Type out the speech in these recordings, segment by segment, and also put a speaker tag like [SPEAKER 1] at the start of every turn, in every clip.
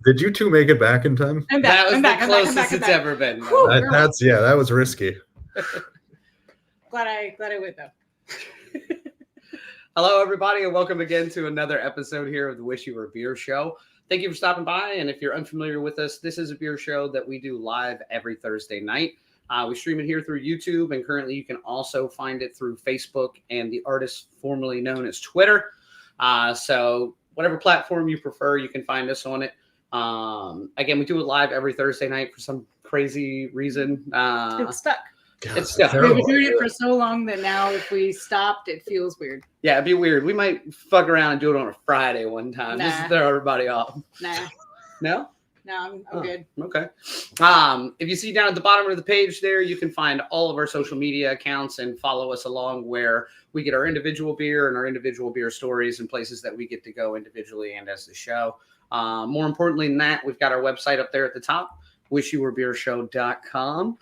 [SPEAKER 1] Did you two make it back in time?
[SPEAKER 2] I'm back. That was the closest it's ever been.
[SPEAKER 1] Whew, that was risky.
[SPEAKER 2] Glad I went though.
[SPEAKER 3] Hello, everybody, and welcome again to another episode here of the Wish You Were Beer Show. Thank you for stopping by, and if you're unfamiliar with us, this is a beer show that we do live every Thursday night. We stream it here through YouTube, and currently you can also find it through Facebook and the artist formerly known as Twitter. So whatever platform you prefer, you can find us on it. Again, we do it live every Thursday night for some crazy reason.
[SPEAKER 2] It's stuck.
[SPEAKER 1] God,
[SPEAKER 3] it's stuck.
[SPEAKER 2] We've been doing it for so long that now if we stopped, it feels weird.
[SPEAKER 3] Yeah, it'd be weird. We might fuck around and do it on a Friday one time.
[SPEAKER 2] Nah.
[SPEAKER 3] Just to throw everybody off.
[SPEAKER 2] Nah.
[SPEAKER 3] No?
[SPEAKER 2] No, I'm good.
[SPEAKER 3] Okay. If you see down at the bottom of the page there, you can find all of our social media accounts and follow us along where we get our individual beer and our individual beer stories and places that we get to go individually and as the show. More importantly than that, we've got our website up there at the top, wishyouwerebeershow.com.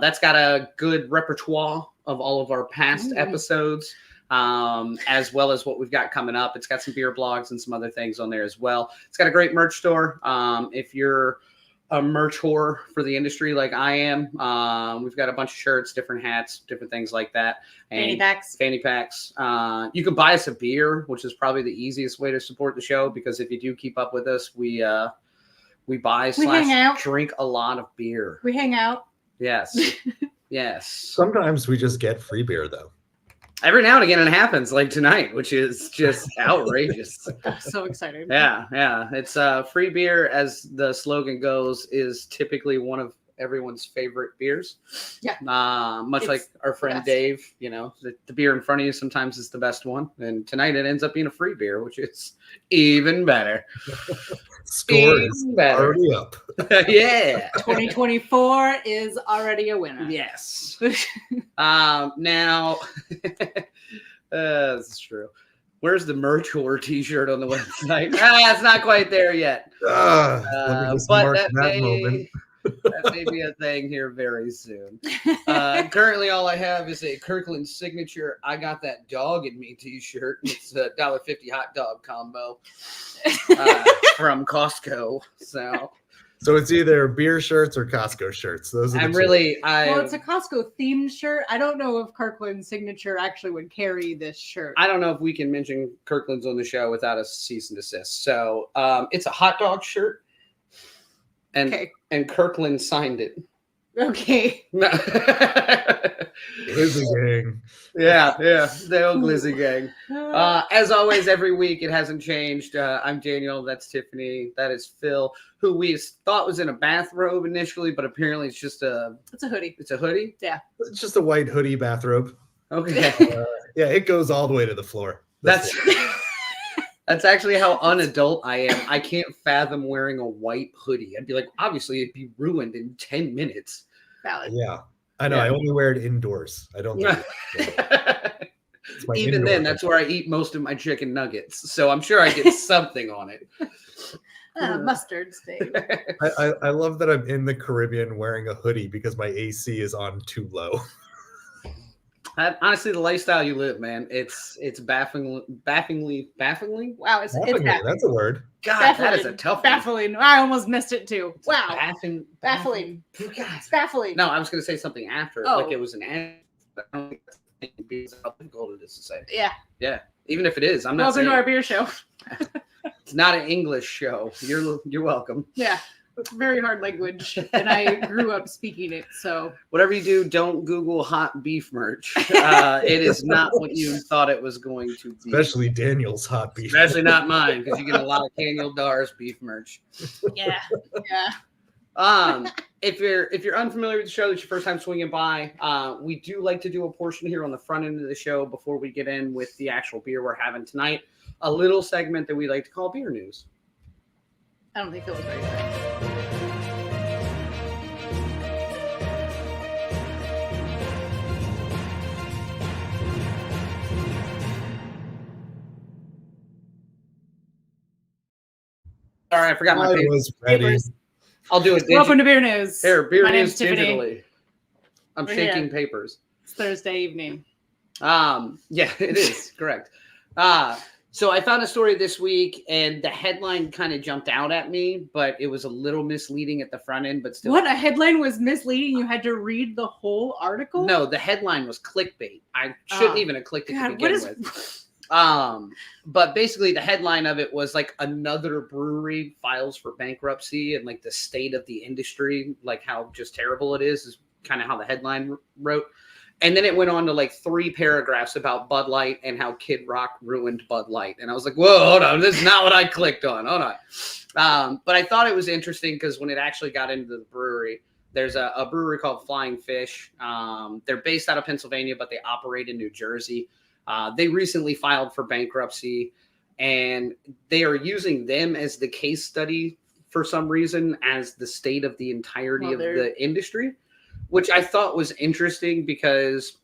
[SPEAKER 3] That's got a good repertoire of all of our past episodes, as well as what we've got coming up. It's got some beer blogs and some other things on there as well. It's got a great merch store. If you're a merch whore for the industry like I am, we've got a bunch of shirts, different hats, different things like that. And fanny packs. You can buy us a beer, which is probably the easiest way to support the show, because if you do keep up with us, we buy / drink a lot of beer.
[SPEAKER 2] We hang out.
[SPEAKER 3] Yes. Yes.
[SPEAKER 1] Sometimes we just get free beer, though.
[SPEAKER 3] Every now and again it happens, like tonight, which is just outrageous.
[SPEAKER 2] I'm so excited.
[SPEAKER 3] Yeah. It's free beer, as the slogan goes, is typically one of everyone's favorite beers.
[SPEAKER 2] Yeah.
[SPEAKER 3] Much like our friend Dave, you know, the beer in front of you sometimes is the best one. And tonight it ends up being a free beer, which is even better.
[SPEAKER 1] Score is already up.
[SPEAKER 3] Yeah.
[SPEAKER 2] 2024 is already a winner.
[SPEAKER 3] Yes. Now, this is true. Where's the merch whore t-shirt on the website? It's not quite there yet.
[SPEAKER 1] Let me just mark that moment.
[SPEAKER 3] That may be a thing here very soon. Currently, all I have is a Kirkland signature "I Got That Dog in Me" t-shirt. It's a $1.50 hot dog combo from Costco. So
[SPEAKER 1] it's either beer shirts or Costco shirts. Those are
[SPEAKER 2] well, it's a Costco themed shirt. I don't know if Kirkland's signature actually would carry this shirt.
[SPEAKER 3] I don't know if we can mention Kirkland's on the show without a cease and desist. So it's a hot dog shirt. And Kirkland signed it.
[SPEAKER 2] Okay.
[SPEAKER 1] Glizzy gang.
[SPEAKER 3] Yeah, the old Glizzy gang. As always, every week it hasn't changed. I'm Daniel. That's Tiffany. That is Phil, who we thought was in a bathrobe initially, but apparently it's just
[SPEAKER 2] It's a hoodie.
[SPEAKER 3] It's a hoodie?
[SPEAKER 2] Yeah.
[SPEAKER 1] It's just a white hoodie bathrobe.
[SPEAKER 3] Okay.
[SPEAKER 1] Yeah, it goes all the way to the floor.
[SPEAKER 3] That's actually how unadult I am. I can't fathom wearing a white hoodie. I'd be like, obviously, it'd be ruined in 10 minutes.
[SPEAKER 2] Valid.
[SPEAKER 1] Yeah, I know. Yeah. I only wear it indoors. I don't.
[SPEAKER 3] Even then, that's where I eat most of my chicken nuggets. So I'm sure I get something on it.
[SPEAKER 2] Mustard stain.
[SPEAKER 1] I love that I'm in the Caribbean wearing a hoodie because my AC is on too low.
[SPEAKER 3] Honestly, the lifestyle you live, man, it's bafflingly.
[SPEAKER 2] Wow, it's baffling.
[SPEAKER 1] That's a word.
[SPEAKER 3] God,
[SPEAKER 2] baffling.
[SPEAKER 3] That is a tough
[SPEAKER 2] baffling. I almost missed it too. Wow.
[SPEAKER 3] Baffling.
[SPEAKER 2] It's baffling.
[SPEAKER 3] No, I was going to say something after it, like it was an answer. I don't think that's how difficult it is to say. Yeah. Even if it is, I'm not saying.
[SPEAKER 2] Welcome to our beer show.
[SPEAKER 3] It's not an English show. You're welcome.
[SPEAKER 2] Yeah. It's very hard language, and I grew up speaking it, so.
[SPEAKER 3] Whatever you do, don't Google hot beef merch. It is not what you thought it was going to be.
[SPEAKER 1] Especially Daniel's hot beef.
[SPEAKER 3] Especially not mine, because you get a lot of Daniel Dar's beef merch.
[SPEAKER 2] Yeah.
[SPEAKER 3] If you're unfamiliar with the show, it's your first time swinging by, we do like to do a portion here on the front end of the show before we get in with the actual beer we're having tonight. A little segment that we like to call Beer News.
[SPEAKER 2] I don't think it was very good.
[SPEAKER 3] All right, I forgot my papers.
[SPEAKER 1] Was ready.
[SPEAKER 3] I'll do it.
[SPEAKER 2] Welcome to Beer News.
[SPEAKER 3] Here, Beer
[SPEAKER 2] My
[SPEAKER 3] News
[SPEAKER 2] name's Tiffany.
[SPEAKER 3] digitally. I'm shaking papers.
[SPEAKER 2] It's Thursday evening.
[SPEAKER 3] Yeah, it is correct. So I found a story this week, and the headline kind of jumped out at me, but it was a little misleading at the front end. But still,
[SPEAKER 2] What, a headline was misleading? You had to read the whole article?
[SPEAKER 3] No, the headline was clickbait. I shouldn't even have clicked it to begin with. But basically, the headline of it was like another brewery files for bankruptcy, and like the state of the industry, like how just terrible it is kind of how the headline wrote. And then it went on to like 3 paragraphs about Bud Light and how Kid Rock ruined Bud Light. And I was like, whoa, hold on. This is not what I clicked on. Hold on. But I thought it was interesting because when it actually got into the brewery, there's a brewery called Flying Fish. They're based out of Pennsylvania, but they operate in New Jersey. They recently filed for bankruptcy, and they are using them as the case study for some reason as the state of the entirety of the industry, which I thought was interesting because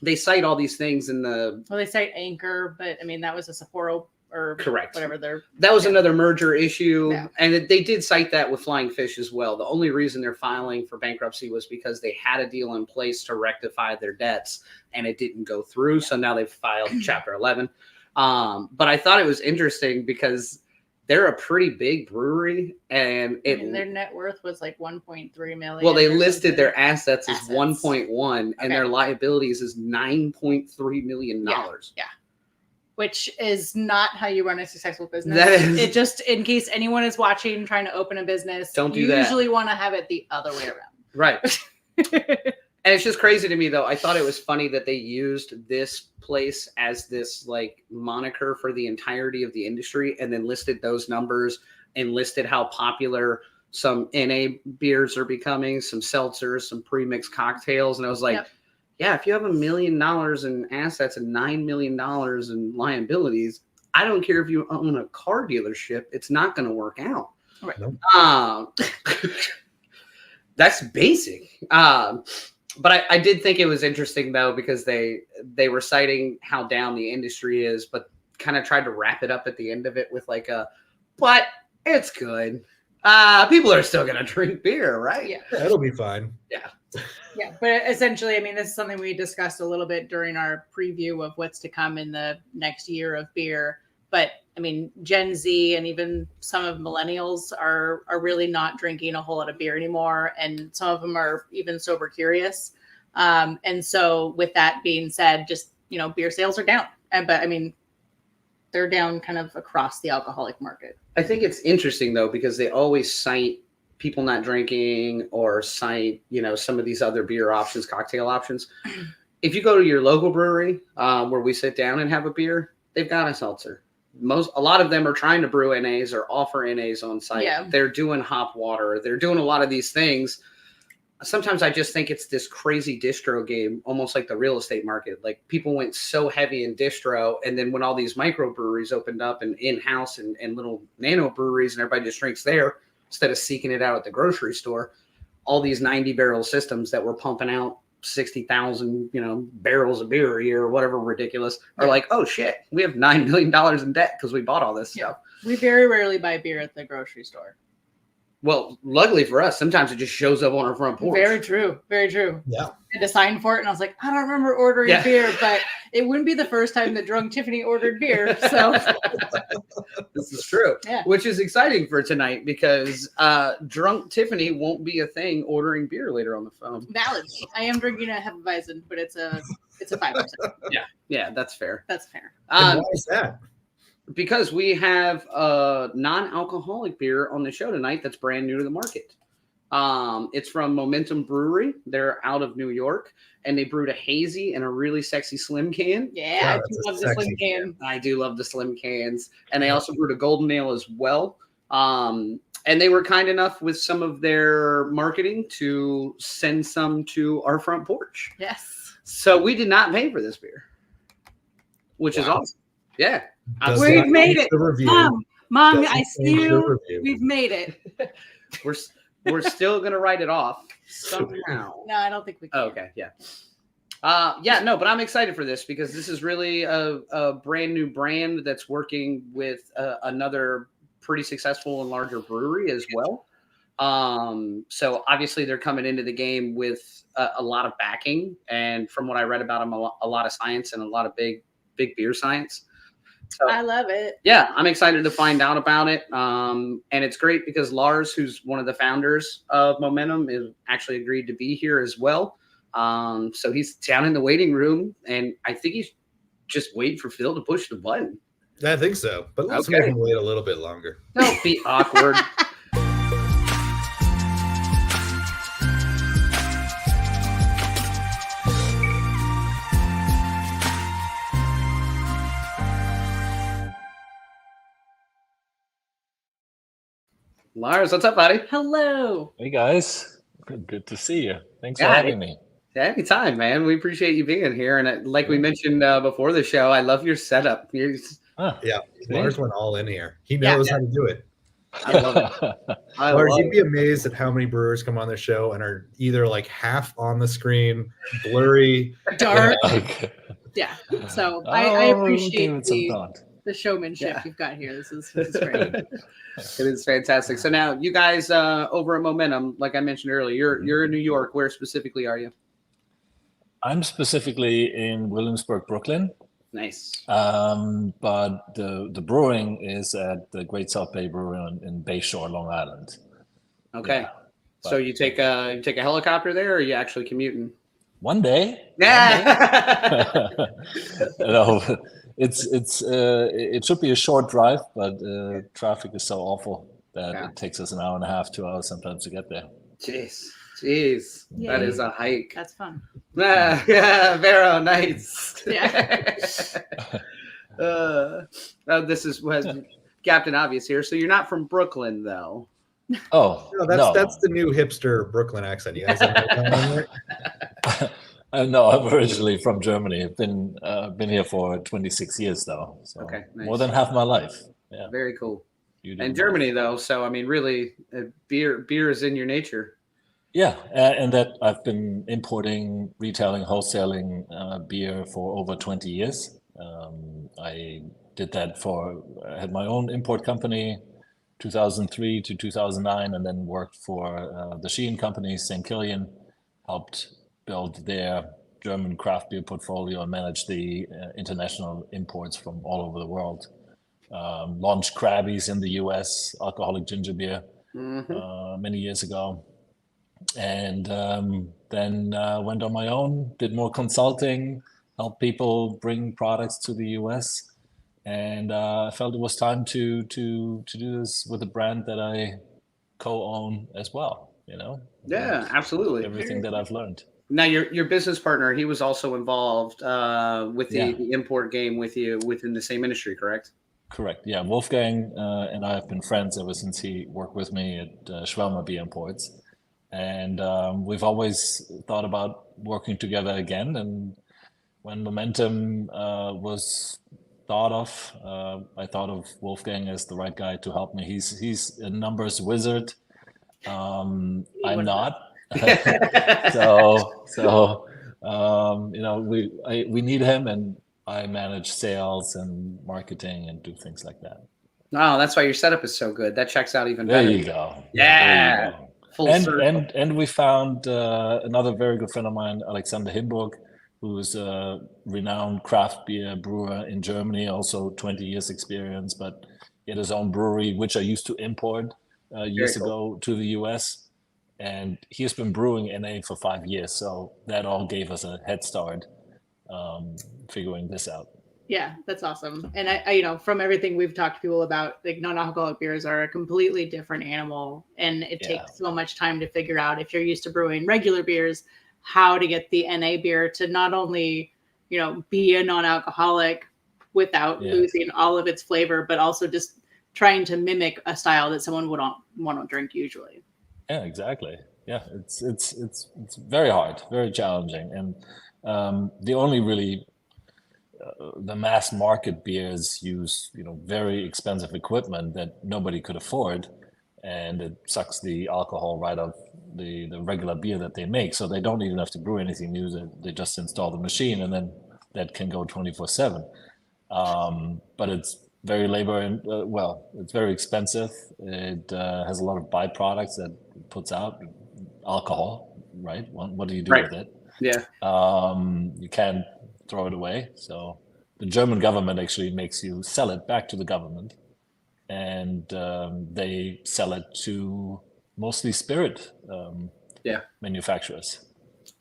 [SPEAKER 3] they cite all these things in the...
[SPEAKER 2] Well, they cite Anchor, but I mean, that was a Sapporo or
[SPEAKER 3] correct.
[SPEAKER 2] Whatever they're...
[SPEAKER 3] That was another merger issue. Yeah. And they did cite that with Flying Fish as well. The only reason they're filing for bankruptcy was because they had a deal in place to rectify their debts and it didn't go through. So now they've filed Chapter 11. But I thought it was interesting because they're a pretty big brewery, and
[SPEAKER 2] their net worth was like 1.3 million.
[SPEAKER 3] Well, they listed their assets as 1.1, and their liabilities is $9.3 million.
[SPEAKER 2] Yeah. Which is not how you run a successful business.
[SPEAKER 3] That is.
[SPEAKER 2] It just, in case anyone is watching, trying to open a business,
[SPEAKER 3] don't do
[SPEAKER 2] you
[SPEAKER 3] that.
[SPEAKER 2] Usually want to have it the other way around.
[SPEAKER 3] Right. And it's just crazy to me, though. I thought it was funny that they used this place as this like moniker for the entirety of the industry, and then listed those numbers and listed how popular some NA beers are becoming, some seltzers, some pre-mixed cocktails. And I was like, yeah, if you have $1 million in assets and $9 million in liabilities, I don't care if you own a car dealership, it's not going to work out.
[SPEAKER 2] Right.
[SPEAKER 3] That's basic. But I did think it was interesting, though, because they were citing how down the industry is, but kind of tried to wrap it up at the end of it with like but it's good. People are still going to drink beer, right?
[SPEAKER 2] Yeah.
[SPEAKER 1] It'll be fine.
[SPEAKER 3] Yeah.
[SPEAKER 2] Yeah. But essentially, I mean, this is something we discussed a little bit during our preview of what's to come in the next year of beer. But I mean, Gen Z and even some of millennials are really not drinking a whole lot of beer anymore. And some of them are even sober curious. And so with that being said, just, beer sales are down. But I mean, they're down kind of across the alcoholic market.
[SPEAKER 3] I think it's interesting, though, because they always cite people not drinking or cite, some of these other beer options, cocktail options. If you go to your local brewery where we sit down and have a beer, they've got a seltzer. A lot of them are trying to brew NAs or offer NAs on site.
[SPEAKER 2] Yeah.
[SPEAKER 3] They're doing hop water. They're doing a lot of these things. Sometimes I just think it's this crazy distro game, almost like the real estate market. Like people went so heavy in distro, and then when all these microbreweries opened up and in-house and little nano breweries and everybody just drinks there instead of seeking it out at the grocery store, all these 90-barrel systems that were pumping out 60,000, barrels of beer a year or whatever ridiculous are like, oh shit, we have $9 million in debt because we bought all this stuff.
[SPEAKER 2] We very rarely buy beer at the grocery store.
[SPEAKER 3] Well, luckily for us, sometimes it just shows up on our front porch.
[SPEAKER 2] Very true. Very true.
[SPEAKER 1] Yeah.
[SPEAKER 2] I had to sign for it, and I was like, I don't remember ordering beer, but it wouldn't be the first time that Drunk Tiffany ordered beer. So
[SPEAKER 3] this is true.
[SPEAKER 2] Yeah.
[SPEAKER 3] Which is exciting for tonight because Drunk Tiffany won't be a thing ordering beer later on the phone.
[SPEAKER 2] Valid. I am drinking a Hefeweizen, but it's a 5%.
[SPEAKER 3] Yeah, that's fair.
[SPEAKER 2] That's fair.
[SPEAKER 1] And why is that?
[SPEAKER 3] Because we have a non-alcoholic beer on the show tonight that's brand new to the market. It's from Momentum Brewery. They're out of New York, and they brewed a hazy and a really sexy slim can.
[SPEAKER 2] Yeah, I do love the slim can.
[SPEAKER 3] I do love the slim cans. And they also brewed a golden ale as well. And they were kind enough with some of their marketing to send some to our front porch.
[SPEAKER 2] Yes.
[SPEAKER 3] So we did not pay for this beer, which is awesome. Yeah.
[SPEAKER 2] We've made it. Mom, I see you. We've made it.
[SPEAKER 3] We're still gonna write it off somehow.
[SPEAKER 2] No, I don't think we can.
[SPEAKER 3] Oh, okay, yeah. But I'm excited for this because this is really a brand new brand that's working with another pretty successful and larger brewery as well. So obviously they're coming into the game with a lot of backing, and from what I read about them, a lot of science and a lot of big beer science. So,
[SPEAKER 2] I love it.
[SPEAKER 3] yeah, I'm excited to find out about it. And it's great because Lars, who's one of the founders of Momentum, is actually agreed to be here as well. So he's down in the waiting room, and I think he's just waiting for Phil to push the button.
[SPEAKER 1] I think so, but let's
[SPEAKER 3] Okay.
[SPEAKER 1] make him wait a little bit longer.
[SPEAKER 3] Don't be awkward. Lars, what's up, buddy?
[SPEAKER 2] Hello.
[SPEAKER 4] Hey guys, good to see you. Thanks for
[SPEAKER 3] Yeah,
[SPEAKER 4] having me.
[SPEAKER 3] Anytime, man. We appreciate you being here. And like we mentioned before the show, I love your setup.
[SPEAKER 1] Yeah,
[SPEAKER 4] see?
[SPEAKER 1] Lars went all in here. He knows how to do it.
[SPEAKER 3] I love it.
[SPEAKER 1] Lars, you'd be amazed at how many brewers come on the show and are either like half on the screen, blurry,
[SPEAKER 2] Dark.
[SPEAKER 4] Okay.
[SPEAKER 2] Yeah. So I
[SPEAKER 4] I'll
[SPEAKER 2] appreciate
[SPEAKER 4] give it some thought.
[SPEAKER 2] the showmanship you've got here. This is great.
[SPEAKER 3] It is fantastic. So now you guys over at Momentum, like I mentioned earlier, you're in New York. Where specifically are you?
[SPEAKER 4] I'm specifically in Williamsburg, Brooklyn,
[SPEAKER 3] Nice.
[SPEAKER 4] but the brewing is at the Great South Bay Brewery in Bayshore, Long Island.
[SPEAKER 3] Okay.
[SPEAKER 4] Yeah,
[SPEAKER 3] So you take a helicopter there, or are you actually commuting?
[SPEAKER 4] One day.
[SPEAKER 3] Yeah.
[SPEAKER 4] No, it should be a short drive, but traffic is so awful that it takes us an hour and a half, 2 hours sometimes to get there.
[SPEAKER 3] Jeez.
[SPEAKER 2] Yay.
[SPEAKER 3] That is a hike.
[SPEAKER 2] That's fun.
[SPEAKER 3] Yeah, Vero, nice.
[SPEAKER 2] Yeah.
[SPEAKER 3] This is Captain Obvious here. So you're not from Brooklyn, though.
[SPEAKER 4] Oh,
[SPEAKER 1] No, that's the new hipster Brooklyn accent. You guys have that right?
[SPEAKER 4] No, I'm originally from Germany. I've been here for 26 years though. So
[SPEAKER 3] Okay, nice.
[SPEAKER 4] more than half my life. Yeah.
[SPEAKER 3] Very cool.
[SPEAKER 4] You do
[SPEAKER 3] And
[SPEAKER 4] both.
[SPEAKER 3] Germany, though, so I mean, really, beer is in your nature.
[SPEAKER 4] Yeah, and that I've been importing, retailing, wholesaling beer for over 20 years. I did that I had my own import company, 2003 to 2009, and then worked for the Shein company, St. Killian, helped build their German craft beer portfolio and manage the international imports from all over the world. Launched Krabby's in the US, alcoholic ginger beer, many years ago. And then went on my own, did more consulting, helped people bring products to the US. And I felt it was time to do this with a brand that I co-own as well, you know?
[SPEAKER 3] Yeah, absolutely.
[SPEAKER 4] Everything that I've learned.
[SPEAKER 3] Now, your business partner, he was also involved with the import game with you within the same industry, correct?
[SPEAKER 4] Correct. Yeah, Wolfgang and I have been friends ever since he worked with me at Schwelmer Beer Imports. And we've always thought about working together again. And when Momentum was thought of, I thought of Wolfgang as the right guy to help me. He's a numbers wizard. I'm not. So you know, we need him, and I manage sales and marketing and do things like that.
[SPEAKER 3] Oh, that's why your setup is so good. That checks out even better.
[SPEAKER 4] There you go.
[SPEAKER 3] Yeah.
[SPEAKER 4] There you go.
[SPEAKER 3] Full circle.
[SPEAKER 4] And we found another very good friend of mine, Alexander Himburg, who is a renowned craft beer brewer in Germany, also 20 years experience, but he had his own brewery, which I used to import years ago to the US. And he has been brewing NA for 5 years. So that all gave us a head start figuring this out.
[SPEAKER 2] Yeah, that's awesome. And I from everything we've talked to people about, like non-alcoholic beers are a completely different animal, and it takes so much time to figure out, if you're used to brewing regular beers, how to get the NA beer to not only, be a non-alcoholic without losing all of its flavor, but also just trying to mimic a style that someone would want to drink usually.
[SPEAKER 4] Yeah, exactly. Yeah, it's very hard, very challenging, and the only really the mass market beers use very expensive equipment that nobody could afford, and it sucks the alcohol right out the regular beer that they make. So they don't even have to brew anything new. They just install the machine, and then that can go 24/7. But it's very labor and it's very expensive. It has a lot of byproducts that it puts out, alcohol, right? What do you do with it?
[SPEAKER 3] Yeah.
[SPEAKER 4] You can't throw it away. So the German government actually makes you sell it back to the government, and they sell it to mostly spirit manufacturers.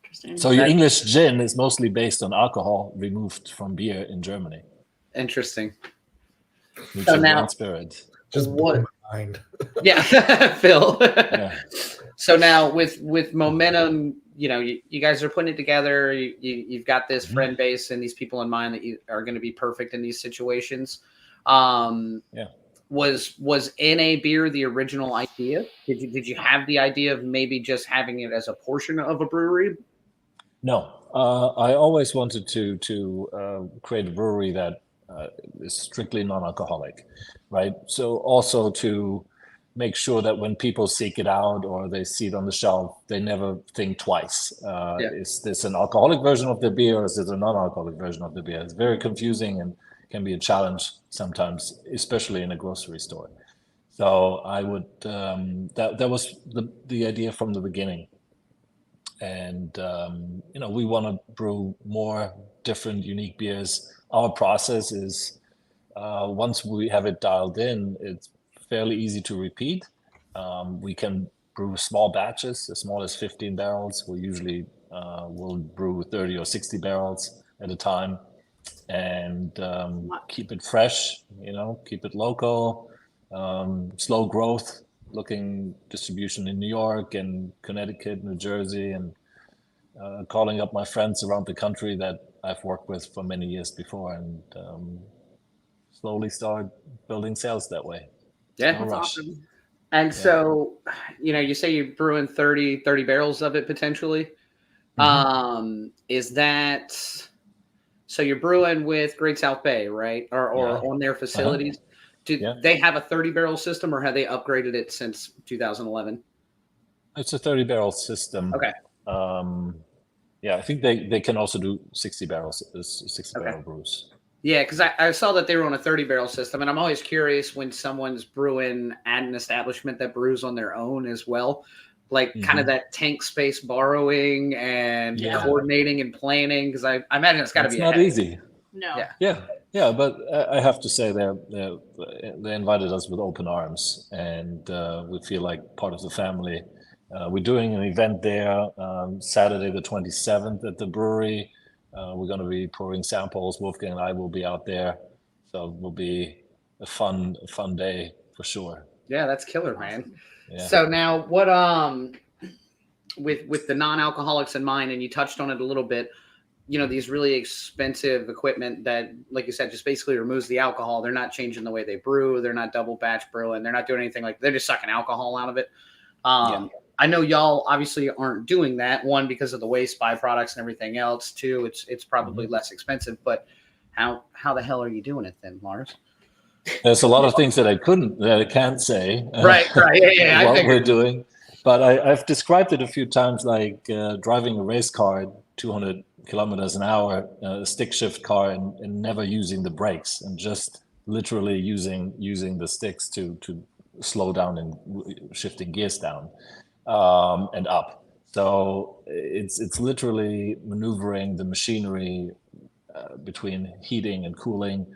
[SPEAKER 2] Interesting.
[SPEAKER 4] So your English gin is mostly based on alcohol removed from beer in Germany.
[SPEAKER 3] Interesting.
[SPEAKER 4] So now spirit.
[SPEAKER 1] Just blew my mind.
[SPEAKER 3] Yeah, Phil.
[SPEAKER 4] Yeah.
[SPEAKER 3] So now with Momentum, you guys are putting it together. You've got this friend base and these people in mind that you are going to be perfect in these situations. Was NA beer the original idea? Did you have the idea of maybe just having it as a portion of a brewery?
[SPEAKER 4] No, I always wanted to create a brewery that is strictly non-alcoholic, right? So also to make sure that when people seek it out or they see it on the shelf, they never think twice. Is this an alcoholic version of the beer or is it a non-alcoholic version of the beer? It's very confusing and can be a challenge sometimes, especially in a grocery store. So I would, that was the idea from the beginning. And, we want to brew more different, unique beers. Our process is, once we have it dialed in, it's fairly easy to repeat. We can brew small batches, as small as 15 barrels. We usually will brew 30 or 60 barrels at a time and keep it fresh, keep it local, slow growth, looking distribution in New York and Connecticut, New Jersey, and calling up my friends around the country that I've worked with for many years before and slowly start building sales that way.
[SPEAKER 3] Yeah,
[SPEAKER 2] that's awesome.
[SPEAKER 3] And so, you say you're brewing 30 barrels of it potentially. Is that, so you're brewing with Great South Bay, right? Or on their facilities? Do they have a 30 barrel system or have they upgraded it since 2011?
[SPEAKER 4] It's a 30 barrel system.
[SPEAKER 3] Okay.
[SPEAKER 4] I think they can also do 60 barrels, 60 barrel brews.
[SPEAKER 3] Yeah, because I saw that they were on a 30 barrel system, and I'm always curious when someone's brewing at an establishment that brews on their own as well, like kind of that tank space borrowing and coordinating and planning. Because I imagine it's got to be
[SPEAKER 4] not easy.
[SPEAKER 2] No.
[SPEAKER 4] Yeah, but I have to say they invited us with open arms, and we feel like part of the family. We're doing an event there Saturday the 27th at the brewery. We're going to be pouring samples. Wolfgang and I will be out there, so it will be a fun day for sure.
[SPEAKER 3] Yeah, that's killer, man.
[SPEAKER 4] Yeah.
[SPEAKER 3] So now, what with the non-alcoholics in mind, and you touched on it a little bit. These really expensive equipment that, like you said, just basically removes the alcohol. They're not changing the way they brew. They're not double batch brewing. They're not doing anything they're just sucking alcohol out of it. I know y'all obviously aren't doing that. One, because of the waste byproducts and everything else. Two, it's probably less expensive. But how the hell are you doing it then, Lars?
[SPEAKER 4] There's a lot of things that I can't say.
[SPEAKER 3] Right. Yeah.
[SPEAKER 4] What we're doing, but I've described it a few times, like driving a race car at 200 kilometers an hour, a stick shift car, and never using the brakes, and just literally using the sticks to slow down and shifting gears down and up. So it's literally maneuvering the machinery between heating and cooling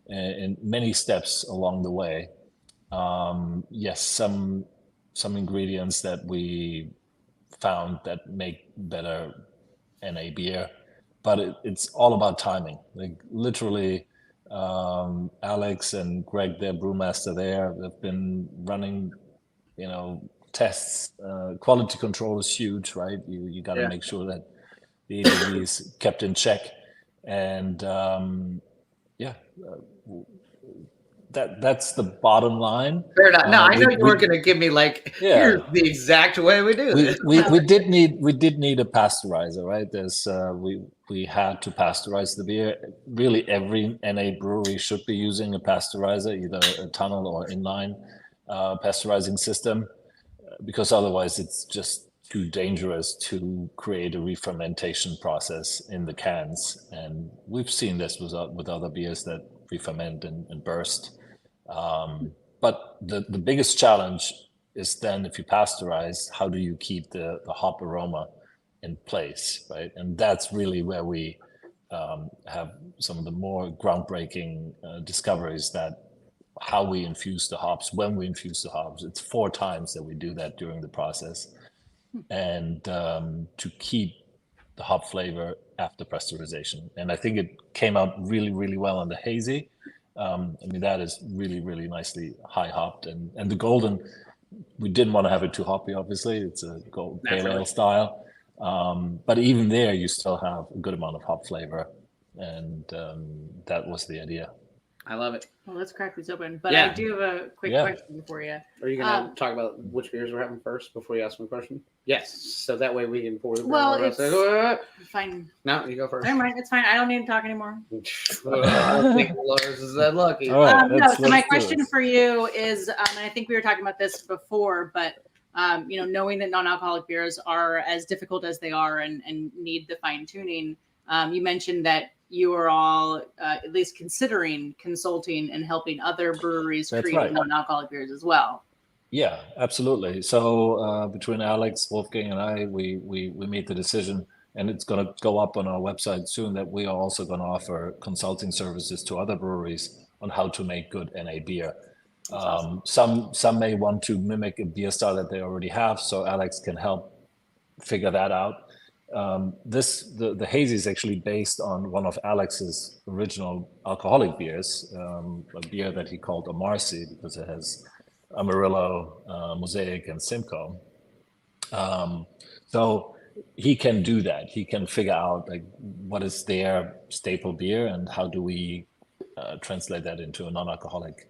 [SPEAKER 4] in many steps along the way. Yes, some ingredients that we found that make better NA beer, but it's all about timing. Like literally, Alex and Greg, their brewmaster there, have been running, tests. Quality control is huge, right? You got to make sure that the ABV is kept in check, and that's the bottom line.
[SPEAKER 3] Fair enough. No, I know you weren't going to give me here's the exact way we do this.
[SPEAKER 4] We did need a pasteurizer, right? There's we had to pasteurize the beer. Really, every NA brewery should be using a pasteurizer, either a tunnel or inline pasteurizing system, because otherwise it's just too dangerous to create a re-fermentation process in the cans. And we've seen this with other beers that re-ferment and burst. But the biggest challenge is then, if you pasteurize, how do you keep the hop aroma in place, right? And that's really where we have some of the more groundbreaking discoveries that how we infuse the hops, when we infuse the hops. It's 4 times that we do that during the process, and to keep the hop flavor after pasteurization. And I think it came out really, really well on the hazy. I mean, that is really, really nicely high hopped, and the golden, we didn't want to have it too hoppy, obviously. It's a gold pale ale style. But even there, you still have a good amount of hop flavor. And that was the idea.
[SPEAKER 3] I love it.
[SPEAKER 2] Well, let's crack these open. But
[SPEAKER 3] Yeah.
[SPEAKER 2] I do have a quick
[SPEAKER 4] Yeah.
[SPEAKER 2] question for you.
[SPEAKER 3] Are you going to talk about which beers we're having first before you ask me a question? Yes. So that way we can pour the beer.
[SPEAKER 2] Well,
[SPEAKER 3] over.
[SPEAKER 2] it's fine.
[SPEAKER 3] No, you go first.
[SPEAKER 2] Never mind. It's fine. I don't need to talk anymore.
[SPEAKER 3] I don't think Lars is that lucky.
[SPEAKER 4] All right,
[SPEAKER 2] No,
[SPEAKER 4] let's
[SPEAKER 2] so my
[SPEAKER 4] do
[SPEAKER 2] question
[SPEAKER 4] this.
[SPEAKER 2] for you is, and I think we were talking about this before, but knowing that non-alcoholic beers are as difficult as they are and need the fine tuning, you mentioned that you are all at least considering consulting and helping other breweries
[SPEAKER 4] That's
[SPEAKER 2] create
[SPEAKER 4] right.
[SPEAKER 2] non-alcoholic beers as well.
[SPEAKER 4] Yeah, absolutely. So between Alex, Wolfgang, and I, we made the decision, and it's going to go up on our website soon, that we are also going to offer consulting services to other breweries on how to make good NA beer. Some may want to mimic a beer style that they already have, so Alex can help figure that out. The hazy is actually based on one of Alex's original alcoholic beers, a beer that he called a Marcy because it has Amarillo, Mosaic, and Simcoe. So he can do that. He can figure out like what is their staple beer and how do we translate that into a non-alcoholic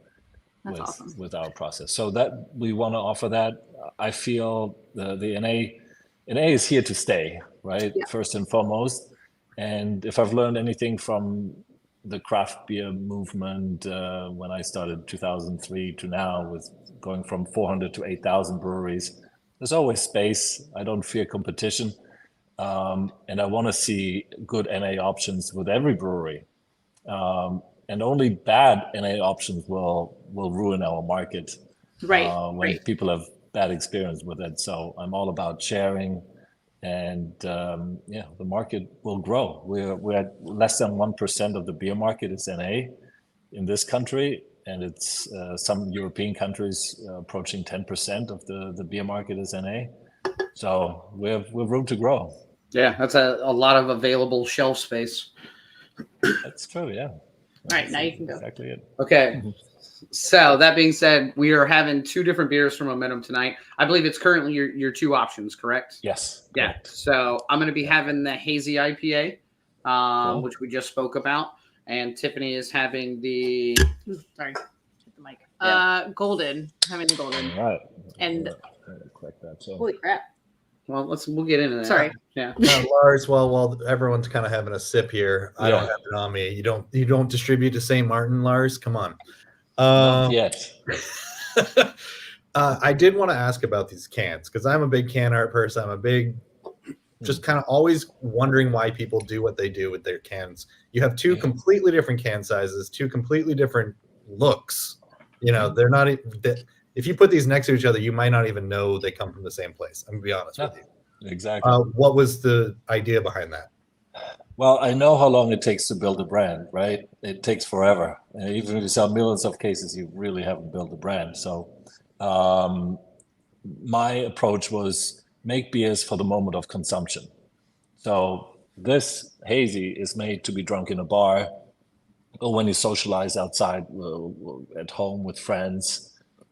[SPEAKER 2] That's awesome.
[SPEAKER 4] with our process. So that we want to offer that. I feel the NA is here to stay, right?
[SPEAKER 2] Yeah.
[SPEAKER 4] First and foremost. And if I've learned anything from the craft beer movement when I started 2003 to now, with going from 400 to 8,000 breweries, there's always space. I don't fear competition. And I want to see good NA options with every brewery. And only bad NA options will ruin our market
[SPEAKER 2] Right.
[SPEAKER 4] when people have bad experience with it. So I'm all about sharing, and the market will grow. We're at less than 1% of the beer market is NA in this country, and it's some European countries approaching 10% of the beer market is NA. So we have room to grow.
[SPEAKER 3] Yeah, that's a lot of available shelf space.
[SPEAKER 4] That's true. Yeah.
[SPEAKER 2] All right, now you can go.
[SPEAKER 4] Exactly it.
[SPEAKER 3] Okay. So that being said, we are having 2 different beers from Momentum tonight. I believe it's currently your 2 options, correct?
[SPEAKER 4] Yes.
[SPEAKER 3] Yeah.
[SPEAKER 4] Correct.
[SPEAKER 3] So I'm going to be having the hazy IPA,
[SPEAKER 4] Cool.
[SPEAKER 3] which we just spoke about, and Tiffany is having the.
[SPEAKER 2] Sorry, hit the mic.
[SPEAKER 3] Yeah.
[SPEAKER 2] Golden, having the golden.
[SPEAKER 4] All right.
[SPEAKER 2] And
[SPEAKER 4] Correct that. So.
[SPEAKER 2] holy crap!
[SPEAKER 3] Well, we'll get into that.
[SPEAKER 2] Sorry.
[SPEAKER 3] Yeah.
[SPEAKER 1] Lars, while everyone's kind of having a sip here, I don't have it on me. You don't distribute to St. Martin, Lars? Come on.
[SPEAKER 4] Not yet.
[SPEAKER 1] I did want to ask about these cans because I'm a big can art person. I'm a big, just kind of always wondering why people do what they do with their cans. You have 2 completely different can sizes, 2 completely different looks. They're not. If you put these next to each other, you might not even know they come from the same place. I'm gonna be honest with you.
[SPEAKER 4] Exactly.
[SPEAKER 1] What was the idea behind that?
[SPEAKER 4] Well, I know how long it takes to build a brand, right? It takes forever. And even if you sell millions of cases, you really haven't built a brand. So my approach was make beers for the moment of consumption. So this hazy is made to be drunk in a bar or when you socialize outside at home with friends,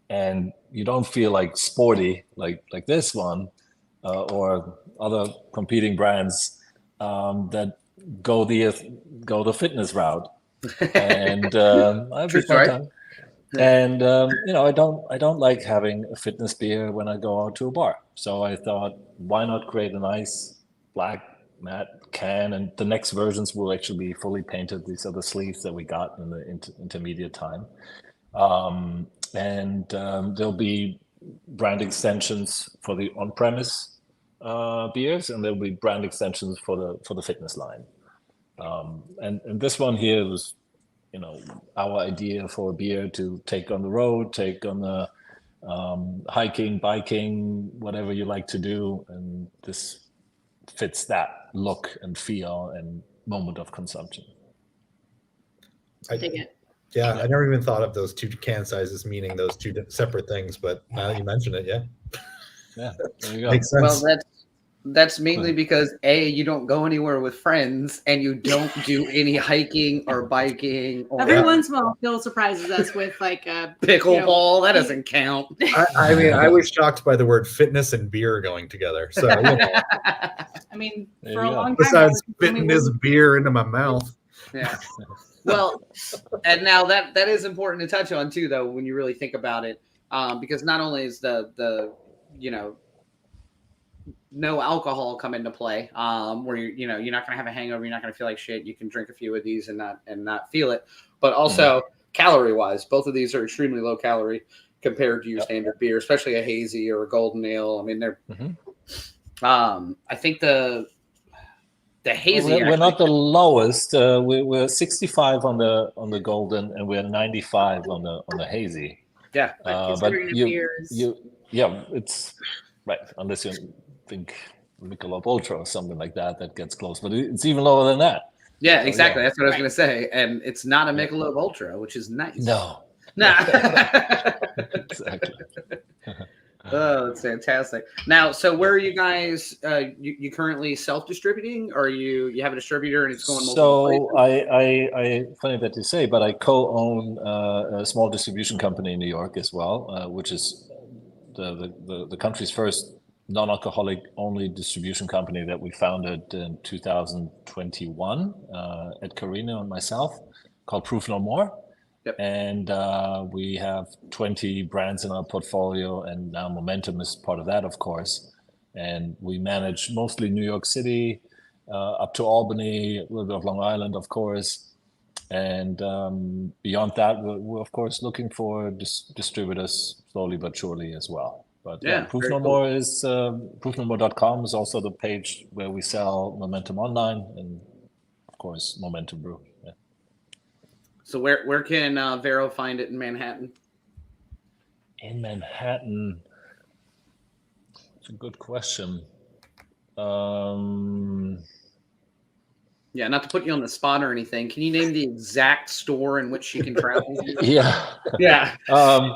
[SPEAKER 4] and you don't feel like sporty like this one or other competing brands that go the fitness route. And I have a fun time. And I don't like having a fitness beer when I go out to a bar. So I thought, why not create a nice black matte can? And the next versions will actually be fully painted. These are the sleeves that we got in the intermediate time. And there'll be brand extensions for the on-premise beers, and there'll be brand extensions for the fitness line. And this one here was, our idea for a beer to take on the road, take on the hiking, biking, whatever you like to do, and this fits that look and feel, and moment of consumption.
[SPEAKER 1] I
[SPEAKER 2] Dig it.
[SPEAKER 1] Yeah, I never even thought of those two can sizes meaning those two separate things, but now that you mention it, yeah,
[SPEAKER 4] There you go.
[SPEAKER 1] makes sense.
[SPEAKER 3] Well, that's mainly because you don't go anywhere with friends, and you don't do any hiking or biking. Or
[SPEAKER 2] Every once in a while, Phil surprises us with like a
[SPEAKER 3] pickleball. That doesn't count.
[SPEAKER 1] I mean, I was shocked by the word fitness and beer going together. So,
[SPEAKER 2] I mean,
[SPEAKER 4] There
[SPEAKER 2] for
[SPEAKER 4] you
[SPEAKER 2] a
[SPEAKER 4] go.
[SPEAKER 2] long time,
[SPEAKER 1] besides
[SPEAKER 2] I was
[SPEAKER 1] fitting this beer into my mouth.
[SPEAKER 3] Yeah. Well, and now that is important to touch on too, though, when you really think about it, because not only is the no alcohol come into play, where you're not going to have a hangover, you're not going to feel like shit. You can drink a few of these and not feel it, but also calorie wise, both of these are extremely low calorie compared to your standard beer, especially a hazy or a golden ale. I mean, they're. I think the hazy.
[SPEAKER 4] We're not the lowest. We're 65 on the golden, and we're 95 on the hazy.
[SPEAKER 3] Yeah,
[SPEAKER 4] but
[SPEAKER 2] beers.
[SPEAKER 4] it's right unless you think Michelob Ultra or something like that gets close, but it's even lower than that.
[SPEAKER 3] Yeah, exactly. That's what I was going to say, and it's not a Michelob Ultra, which is nice.
[SPEAKER 4] No. Exactly.
[SPEAKER 3] Oh, that's fantastic. Now, so where are you guys? You currently self-distributing, or you have a distributor and it's going multiple places?
[SPEAKER 4] I funny that you say, but I co-own a small distribution company in New York as well, which is the country's first non-alcoholic only distribution company that we founded in 2021 at Carino and myself, called Proof No More.
[SPEAKER 3] Yep.
[SPEAKER 4] And we have 20 brands in our portfolio, and now Momentum is part of that, of course. And we manage mostly New York City, up to Albany, a little bit of Long Island, of course. And beyond that, we're of course looking for distributors slowly but surely as well. But Proof No More is proofnomore.com is also the page where we sell Momentum online, and of course Momentum Brew. Yeah.
[SPEAKER 3] So where can Vero find it in Manhattan?
[SPEAKER 4] In Manhattan, it's a good question.
[SPEAKER 3] Yeah, not to put you on the spot or anything. Can you name the exact store in which she can travel?
[SPEAKER 4] Yeah.
[SPEAKER 3] Yeah.
[SPEAKER 4] I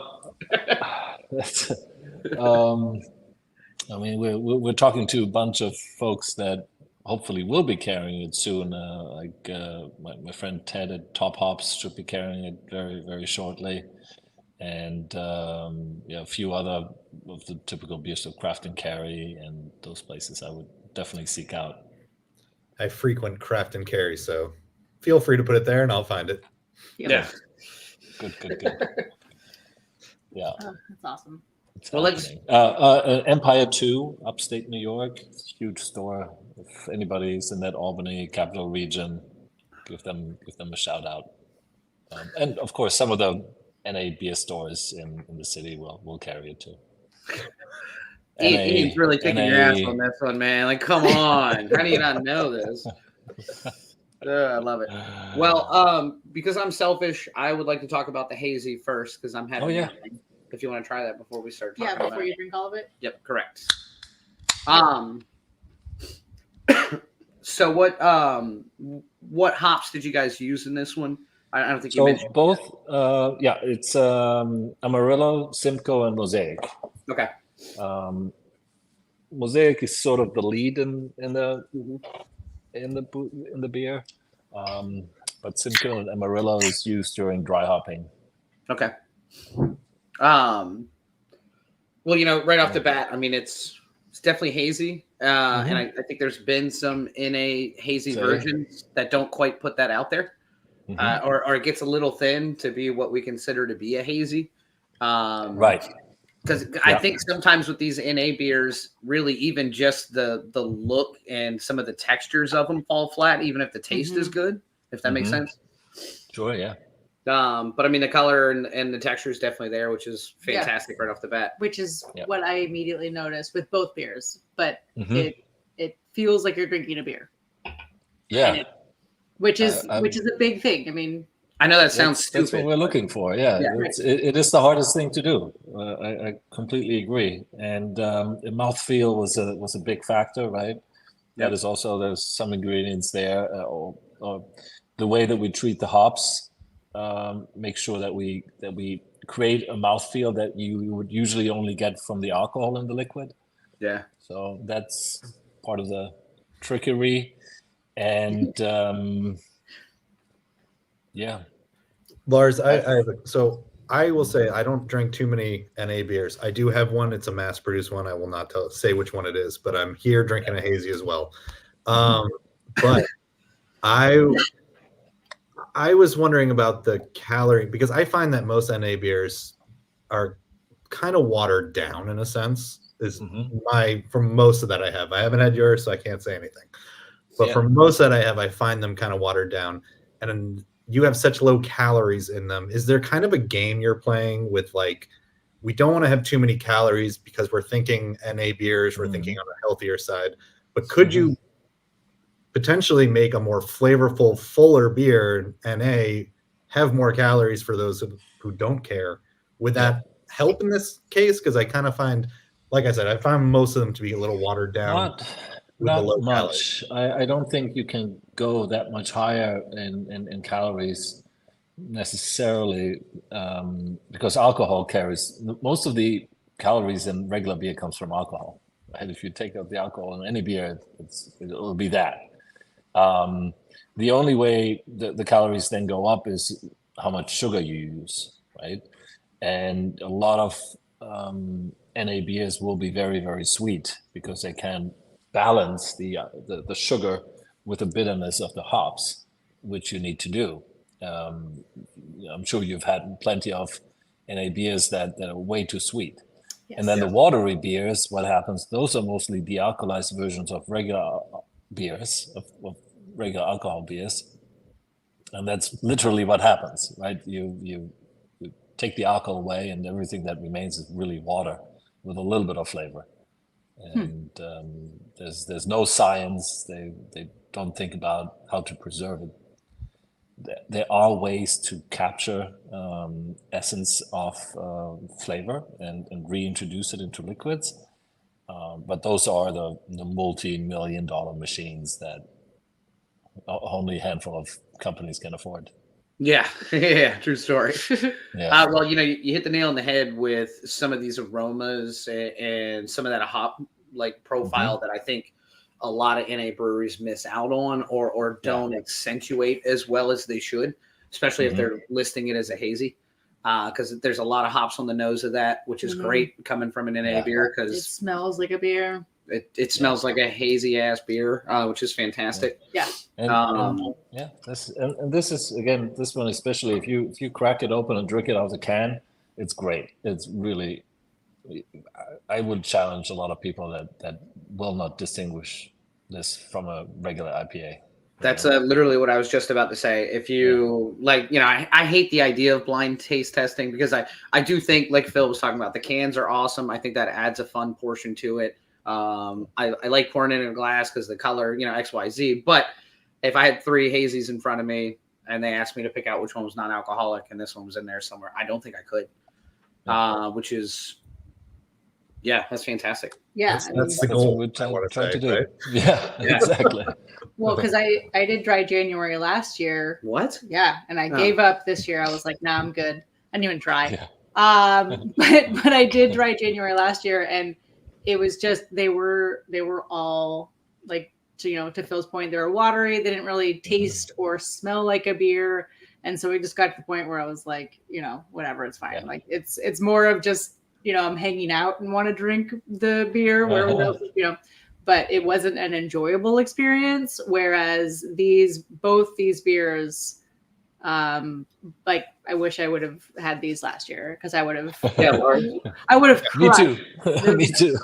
[SPEAKER 4] mean, we're talking to a bunch of folks that hopefully will be carrying it soon. My friend Ted at Top Hops should be carrying it very, very shortly. And a few other of the typical beers of Craft and Carry and those places I would definitely seek out.
[SPEAKER 1] I frequent Craft and Carry, so feel free to put it there and I'll find it.
[SPEAKER 3] Yeah.
[SPEAKER 4] Good. Yeah.
[SPEAKER 2] Oh, that's awesome.
[SPEAKER 3] Well, let's
[SPEAKER 4] Empire 2, upstate New York, huge store. If anybody's in that Albany capital region, give them a shout out. And of course, some of the NA beer stores in the city will carry it too.
[SPEAKER 3] Ian's really kicking your ass on this one, man. Like, come on. How do you not know this? I love it. Well, because I'm selfish, I would like to talk about the hazy first because I'm having. Oh, yeah. If you want to try that before we start talking
[SPEAKER 2] before you drink all of it.
[SPEAKER 3] Yep, correct. So what hops did you guys use in this one? I don't think you mentioned
[SPEAKER 4] both. It's Amarillo, Simcoe, and Mosaic.
[SPEAKER 3] Okay.
[SPEAKER 4] Mosaic is sort of the lead in the beer, but Simcoe and Amarillo is used during dry hopping.
[SPEAKER 3] Okay. Well, right off the bat, I mean, it's definitely hazy. And I think there's been some NA hazy versions that don't quite put that out there. Or it gets a little thin to be what we consider to be a hazy.
[SPEAKER 4] Right.
[SPEAKER 3] Because I think sometimes with these NA beers, really even just the look and some of the textures of them fall flat, even if the taste is good, if that makes sense.
[SPEAKER 4] Sure, yeah.
[SPEAKER 3] But I mean, the color and the texture is definitely there, which is fantastic right off the bat.
[SPEAKER 2] Which is what I immediately noticed with both beers. But it feels like you're drinking a beer.
[SPEAKER 4] Yeah.
[SPEAKER 2] Which is a big thing. I mean,
[SPEAKER 3] I know that sounds stupid.
[SPEAKER 4] That's what we're looking for. Yeah. It is the hardest thing to do. I completely agree. And mouthfeel was a big factor, right? That is also, there's some ingredients there, or the way that we treat the hops, make sure that we create a mouthfeel that you would usually only get from the alcohol in the liquid.
[SPEAKER 3] Yeah.
[SPEAKER 4] So that's part of the trickery. And yeah.
[SPEAKER 1] Lars, so I will say I don't drink too many NA beers. I do have one. It's a mass-produced one. I will not say which one it is, but I'm here drinking a hazy as well. But I was wondering about the calorie, because I find that most NA beers are kind of watered down in a sense. Is from most of that I have. I haven't had yours, so I can't say anything. But for most that I have, I find them kind of watered down. And you have such low calories in them. Is there kind of a game you're playing with, like, we don't want to have too many calories because we're thinking NA beers, we're thinking on the healthier side, but could you potentially make a more flavorful, fuller beer, NA, have more calories for those who don't care? Would that help in this case? Because I kind of find, like I said, I find most of them to be a little watered down.
[SPEAKER 4] Not much. I don't think you can go that much higher in calories necessarily, because alcohol carries most of the calories in regular beer comes from alcohol. Right? If you take out the alcohol in any beer, it'll be that. The only way the calories then go up is how much sugar you use, right? And a lot of NA beers will be very, very sweet because they can balance the sugar with the bitterness of the hops, which you need to do. I'm sure you've had plenty of NA beers that are way too sweet. Yes. And then the watery beers, what happens? Those are mostly dealcoholized versions of regular beers, of regular alcohol beers. And that's literally what happens, right? You take the alcohol away and everything that remains is really water with a little bit of flavor. And there's no science. They don't think about how to preserve it. There are ways to capture essence of flavor and reintroduce it into liquids, but those are the multi-million-dollar machines that only a handful of companies can afford.
[SPEAKER 3] Yeah, true story. Well, you hit the nail on the head with some of these aromas and some of that hop profile that I think a lot of NA breweries miss out on or don't accentuate as well as they should, especially if they're listing it as a hazy, because there's a lot of hops on the nose of that, which is great coming from an NA beer because
[SPEAKER 2] it smells like a beer.
[SPEAKER 3] It smells like a hazy ass beer, which is fantastic.
[SPEAKER 2] Yeah.
[SPEAKER 4] This is, again, this one especially, if you crack it open and drink it out of the can, it's great. It's really, I would challenge a lot of people that will not distinguish this from a regular IPA.
[SPEAKER 3] That's literally what I was just about to say. If you I hate the idea of blind taste testing because I do think, like Phil was talking about, the cans are awesome. I think that adds a fun portion to it. I like pouring it in a glass because the color, XYZ. But if I had 3 hazies in front of me and they asked me to pick out which one was non-alcoholic and this one was in there somewhere, I don't think I could. Which is, that's fantastic.
[SPEAKER 2] Yeah,
[SPEAKER 1] that's the goal
[SPEAKER 4] we're trying to do.
[SPEAKER 1] Right?
[SPEAKER 4] Yeah, exactly.
[SPEAKER 2] Well, because I did dry January last year.
[SPEAKER 3] What?
[SPEAKER 2] Yeah, and I gave up this year. I was like, nah, I'm good. I didn't even try.
[SPEAKER 4] Yeah.
[SPEAKER 2] But I did dry January last year, and it was just they were all like, to Phil's point, they were watery. They didn't really taste or smell like a beer, and so we just got to the point where I was like, whatever, it's fine. Yeah. Like it's more of just I'm hanging out and want to drink the beer, where but it wasn't an enjoyable experience. Whereas both these beers, I wish I would have had these last year because I would have. I would have.
[SPEAKER 4] Me too. Me too.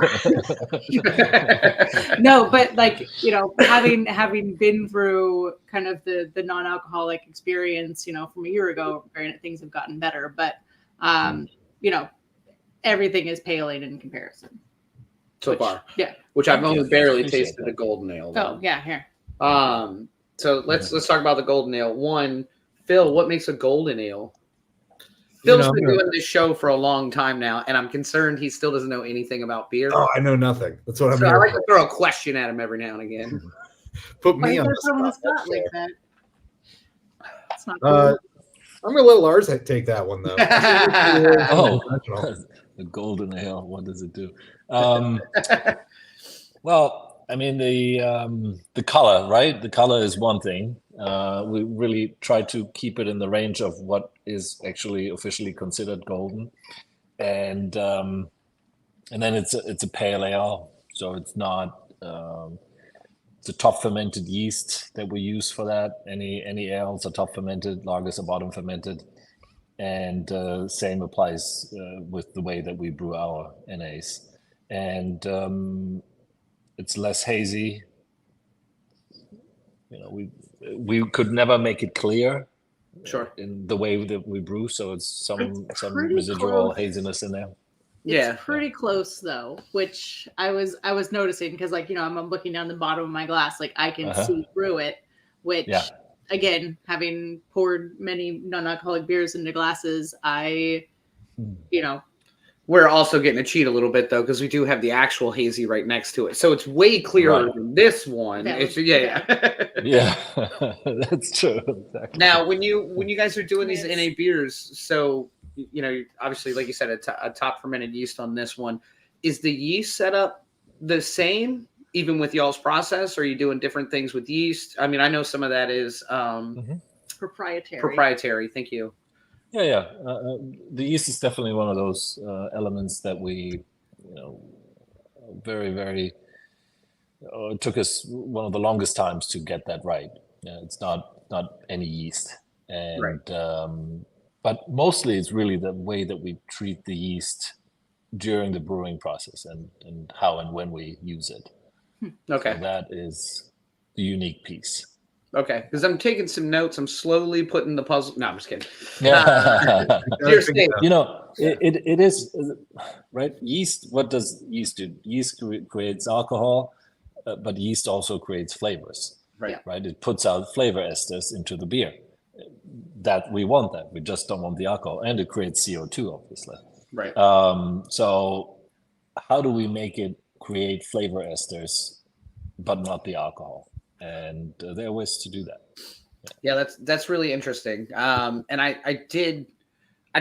[SPEAKER 2] No, but having been through kind of the non-alcoholic experience, from a year ago, granted things have gotten better, but everything is paling in comparison.
[SPEAKER 3] So far.
[SPEAKER 2] Yeah.
[SPEAKER 3] Which I've only barely tasted the golden ale.
[SPEAKER 2] Oh, yeah, here.
[SPEAKER 3] So let's talk about the golden ale. One, Phil, what makes a golden ale? Phil's
[SPEAKER 1] know,
[SPEAKER 3] been doing this show for a long time now, and I'm concerned he still doesn't know anything about beer.
[SPEAKER 1] Oh, I know nothing. That's what I'm
[SPEAKER 3] So I
[SPEAKER 1] here
[SPEAKER 3] like
[SPEAKER 1] for.
[SPEAKER 3] to throw a question at him every now and again.
[SPEAKER 1] Put
[SPEAKER 2] Why
[SPEAKER 1] me
[SPEAKER 2] you
[SPEAKER 1] on
[SPEAKER 2] gotta
[SPEAKER 1] the
[SPEAKER 2] put him on the
[SPEAKER 1] spot.
[SPEAKER 2] spot like that? It's not
[SPEAKER 1] Uh,
[SPEAKER 2] cool.
[SPEAKER 1] I'm gonna let Lars take that one though.
[SPEAKER 4] Oh,
[SPEAKER 1] Professional.
[SPEAKER 4] the golden ale. What does it do? Well, I mean the color, right? The color is one thing. We really try to keep it in the range of what is actually officially considered golden, and then it's a pale ale, so it's not. It's a top fermented yeast that we use for that. Any ales are top fermented, lagers are bottom fermented, and same applies with the way that we brew our NAs. And it's less hazy. You know, we could never make it clear
[SPEAKER 3] Sure.
[SPEAKER 4] in the way that we brew, so it's some
[SPEAKER 2] pretty
[SPEAKER 4] residual
[SPEAKER 2] close.
[SPEAKER 4] haziness in there.
[SPEAKER 2] It's pretty close though, which I was noticing because like, you know, I'm looking down the bottom of my glass, like I can see through it, which again, having poured many non-alcoholic beers into glasses, you know.
[SPEAKER 3] We're also getting to cheat a little bit though, because we do have the actual hazy right next to it. So it's way clearer than this one. It's, yeah.
[SPEAKER 4] That's true. Exactly.
[SPEAKER 3] Now, when you guys are doing these NA beers, so you know, obviously, like you said, a top fermented yeast on this one. Is the yeast setup the same, even with y'all's process? Or are you doing different things with yeast? I mean, I know some of that is
[SPEAKER 2] proprietary.
[SPEAKER 3] Proprietary. Thank you.
[SPEAKER 4] Yeah. The yeast is definitely one of those elements that we, you know, very, very. It took us one of the longest times to get that right. It's not any yeast, and but mostly it's really the way that we treat the yeast during the brewing process and how and when we use it.
[SPEAKER 3] Okay,
[SPEAKER 4] so that is the unique piece.
[SPEAKER 3] Okay, because I'm taking some notes. I'm slowly putting the puzzle. No, I'm just kidding.
[SPEAKER 4] You know, it is right. Yeast. What does yeast do? Yeast creates alcohol, but yeast also creates flavors. Right. It puts out flavor esters into the beer. That we want that. We just don't want the alcohol, and it creates CO2, obviously.
[SPEAKER 3] Right.
[SPEAKER 4] So, how do we make it create flavor esters, but not the alcohol? And there are ways to do that.
[SPEAKER 3] Yeah, that's really interesting. And I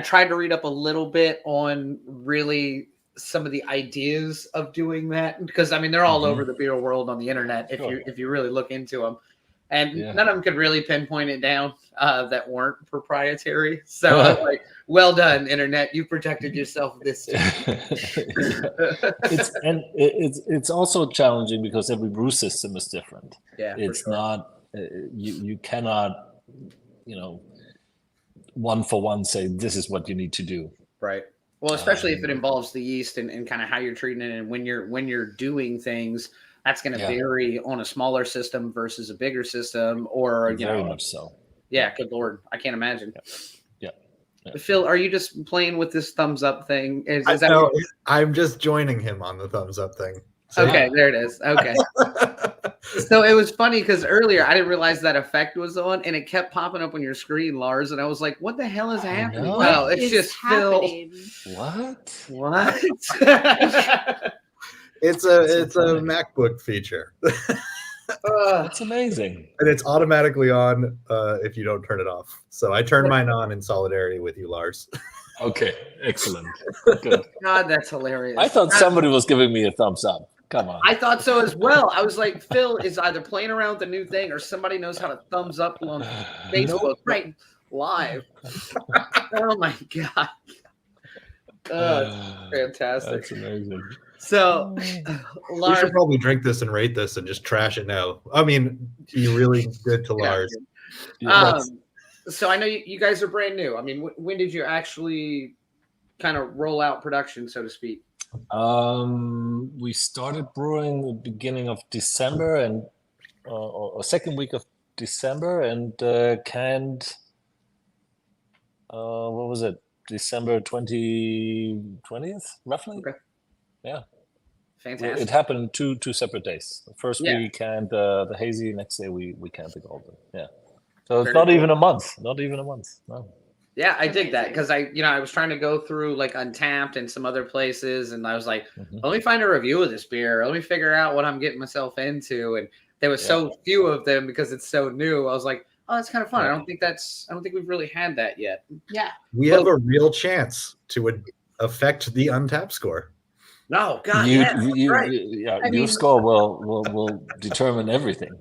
[SPEAKER 3] tried to read up a little bit on really some of the ideas of doing that, because I mean they're all over the beer world on the internet if you really look into them, and none of them could really pinpoint it down that weren't proprietary. So I was like, well done, internet, you protected yourself this time.
[SPEAKER 4] It's also challenging because every brew system is different.
[SPEAKER 3] Yeah,
[SPEAKER 4] it's not you cannot, you know, one for one say this is what you need to do.
[SPEAKER 3] Right. Well, especially if it involves the yeast and kind of how you're treating it, and when you're doing things, that's going to vary on a smaller system versus a bigger system, or
[SPEAKER 4] very much so.
[SPEAKER 3] Yeah, good Lord, I can't imagine.
[SPEAKER 4] Yeah.
[SPEAKER 3] Phil, are you just playing with this thumbs up thing?
[SPEAKER 1] I'm just joining him on the thumbs up thing.
[SPEAKER 3] So, okay, there it is. Okay. So it was funny because earlier I didn't realize that effect was on, and it kept popping up on your screen, Lars, and I was like, "What the hell is happening?" Oh, it's just happening?
[SPEAKER 4] Phil. What?
[SPEAKER 1] It's a MacBook feature.
[SPEAKER 4] That's amazing.
[SPEAKER 1] And it's automatically on if you don't turn it off. So I turned mine on in solidarity with you, Lars.
[SPEAKER 4] Okay, excellent. Good.
[SPEAKER 3] God, that's hilarious.
[SPEAKER 4] I thought somebody was giving me a thumbs up. Come on.
[SPEAKER 3] I thought so as well. I was like, Phil is either playing around with the new thing or somebody knows how to thumbs up on Facebook right live. Oh my God. Fantastic.
[SPEAKER 4] That's amazing.
[SPEAKER 3] So,
[SPEAKER 1] we should probably drink this and rate this and just trash it now. I mean, be really good to Lars.
[SPEAKER 3] So I know you guys are brand new. I mean, when did you actually kind of roll out production, so to speak?
[SPEAKER 4] We started brewing the beginning of December and or second week of December, and canned. What was it? December 20th, roughly.
[SPEAKER 3] Okay.
[SPEAKER 4] Yeah.
[SPEAKER 3] Fantastic.
[SPEAKER 4] It happened two separate days. First we canned the hazy. Next day we canned the golden. Yeah. So it's not even a month. Not even a month. No.
[SPEAKER 3] Yeah, I dig that
[SPEAKER 2] Amazing.
[SPEAKER 3] because I was trying to go through like Untapped and some other places, and I was like,
[SPEAKER 4] Mhm.
[SPEAKER 3] let me find a review of this beer. Let me figure out what I'm getting myself into. And there was
[SPEAKER 4] Yeah.
[SPEAKER 3] so few of them because it's so new. I was like, oh, that's kind of fun.
[SPEAKER 4] Yeah.
[SPEAKER 3] I don't think we've really had that yet.
[SPEAKER 2] Yeah.
[SPEAKER 1] We have a real chance to affect the Untapped score.
[SPEAKER 3] No, God, yeah, right.
[SPEAKER 4] Yeah,
[SPEAKER 2] I
[SPEAKER 4] your
[SPEAKER 2] mean-
[SPEAKER 4] score will determine everything.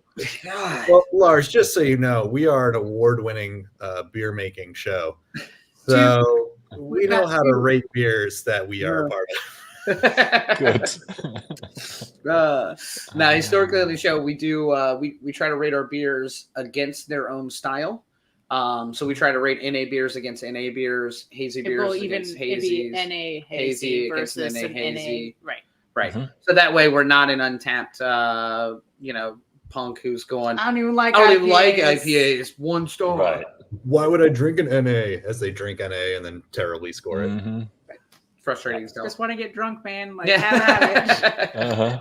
[SPEAKER 3] God.
[SPEAKER 1] Well, Lars, just so you know, we are an award-winning beer making show, so we know how to rate beers that we are a part of.
[SPEAKER 4] Good.
[SPEAKER 3] Now, historically on the show, we do we try to rate our beers against their own style. So we try to rate NA beers against NA beers, hazy beers
[SPEAKER 2] Well, even
[SPEAKER 3] against
[SPEAKER 2] it'd be
[SPEAKER 3] hazies,
[SPEAKER 2] NA
[SPEAKER 3] hazy
[SPEAKER 2] hazy
[SPEAKER 3] against
[SPEAKER 2] versus
[SPEAKER 3] an
[SPEAKER 2] an
[SPEAKER 3] NA hazy.
[SPEAKER 2] NA. Right.
[SPEAKER 3] Right.
[SPEAKER 4] Mhm.
[SPEAKER 3] So that way we're not an Untapped, punk who's going,
[SPEAKER 2] I don't even like
[SPEAKER 3] I don't even
[SPEAKER 2] IPAs.
[SPEAKER 3] like IPAs. 1 star.
[SPEAKER 4] Right.
[SPEAKER 1] Why would I drink an NA as they drink NA and then terribly score it?
[SPEAKER 4] Mhm.
[SPEAKER 3] Frustrating stuff.
[SPEAKER 2] Just want to get drunk, man. Like,
[SPEAKER 3] Yeah.
[SPEAKER 2] have at it.
[SPEAKER 4] Uh-huh.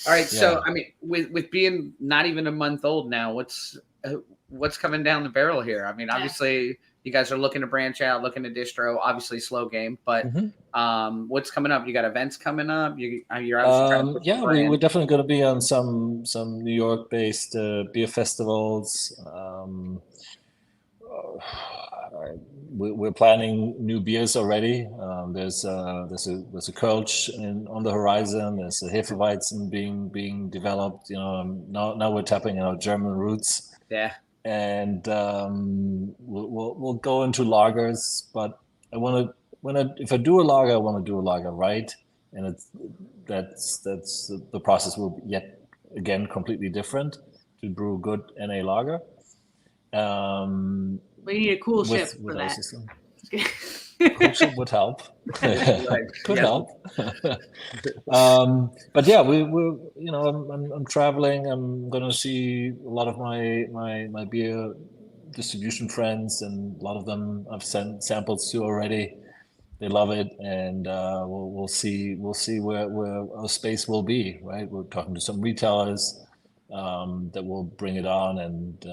[SPEAKER 3] All right. So,
[SPEAKER 4] Yeah.
[SPEAKER 3] I mean, with being not even a month old now, what's coming down the barrel here? I mean, obviously, you guys are looking to branch out, looking to distro. Obviously, slow game, but
[SPEAKER 4] Mhm.
[SPEAKER 3] what's coming up? You got events coming up. You're obviously trying to push the
[SPEAKER 4] Yeah,
[SPEAKER 3] brand.
[SPEAKER 4] we're definitely going to be on some New York-based beer festivals. We're planning new beers already. There's a Kölsch on the horizon. There's a Hefeweizen being developed. Now we're tapping our German roots.
[SPEAKER 3] Yeah.
[SPEAKER 4] And we'll go into lagers, but if I do a lager, I want to do a lager right, and that's the process will be yet again completely different to brew a good NA lager.
[SPEAKER 2] We need a cool ship
[SPEAKER 4] with
[SPEAKER 2] for
[SPEAKER 4] our
[SPEAKER 2] that.
[SPEAKER 4] system. Cool ship would help. Could help. But yeah, I'm traveling. I'm gonna see a lot of my beer distribution friends, and a lot of them I've sent samples to already. They love it, and we'll see where our space will be. Right, we're talking to some retailers that will bring it on, and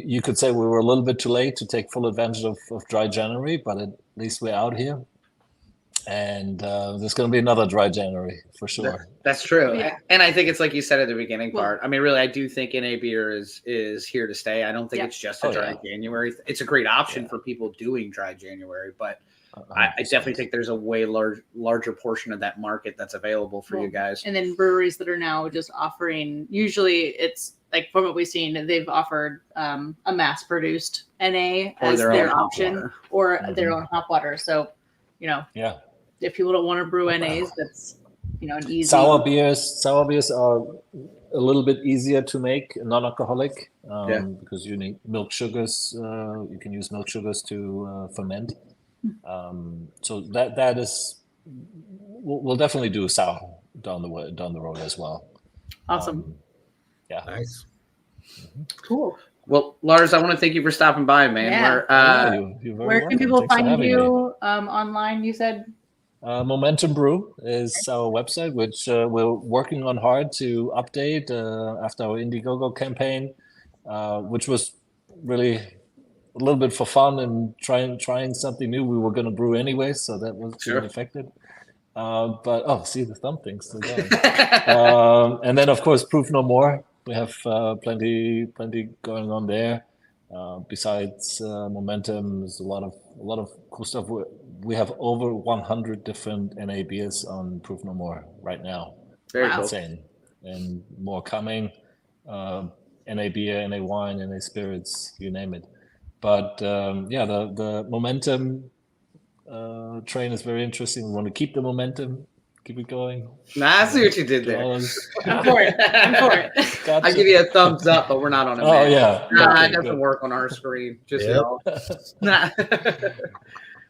[SPEAKER 4] you could say we were a little bit too late to take full advantage of dry January, but at least we're out here. And there's going to be another dry January for sure.
[SPEAKER 3] That's true.
[SPEAKER 2] Yeah.
[SPEAKER 3] And I think it's like you said at the beginning part. I mean, really, I do think NA beer is here to stay. I don't think it's just a dry January. It's a great option for people doing dry January, but I definitely think there's a way larger portion of that market that's available for you guys.
[SPEAKER 2] And then breweries that are now just offering, usually it's like from what we've seen, they've offered a mass-produced NA as their option, or their own hop water. So, if people don't want to brew NAs, that's an easy.
[SPEAKER 4] Sour beers are a little bit easier to make non-alcoholic because you need milk sugars. You can use milk sugars to ferment. So that is, we'll definitely do sour down the road as well.
[SPEAKER 2] Awesome.
[SPEAKER 1] Nice.
[SPEAKER 2] Cool.
[SPEAKER 3] Well, Lars, I want to thank you for stopping by, man.
[SPEAKER 4] You're very
[SPEAKER 2] where can
[SPEAKER 4] welcome.
[SPEAKER 2] people
[SPEAKER 4] Thanks for
[SPEAKER 2] find
[SPEAKER 4] having
[SPEAKER 2] you online? You said
[SPEAKER 4] Momentum Brew is our website, which we're working on hard to update after our Indiegogo campaign, which was really a little bit for fun and trying something new. We were going to brew anyway, so that was being affected. But see, the thumb thing's still going. And then of course, Proof No More. We have plenty going on there. Besides Momentum, there's a lot of cool stuff. We have over 100 different NA beers on Proof No More right now.
[SPEAKER 3] Very
[SPEAKER 4] insane, and more coming. NA beer, NA wine, NA spirits, you name it. But the Momentum train is very interesting. We want to keep the momentum, keep it going.
[SPEAKER 3] I see what you did there.
[SPEAKER 2] I'm for it.
[SPEAKER 4] Gotcha.
[SPEAKER 3] I give you a thumbs up, but we're not on a
[SPEAKER 4] Oh yeah.
[SPEAKER 3] It doesn't work on our screen. Just y'all.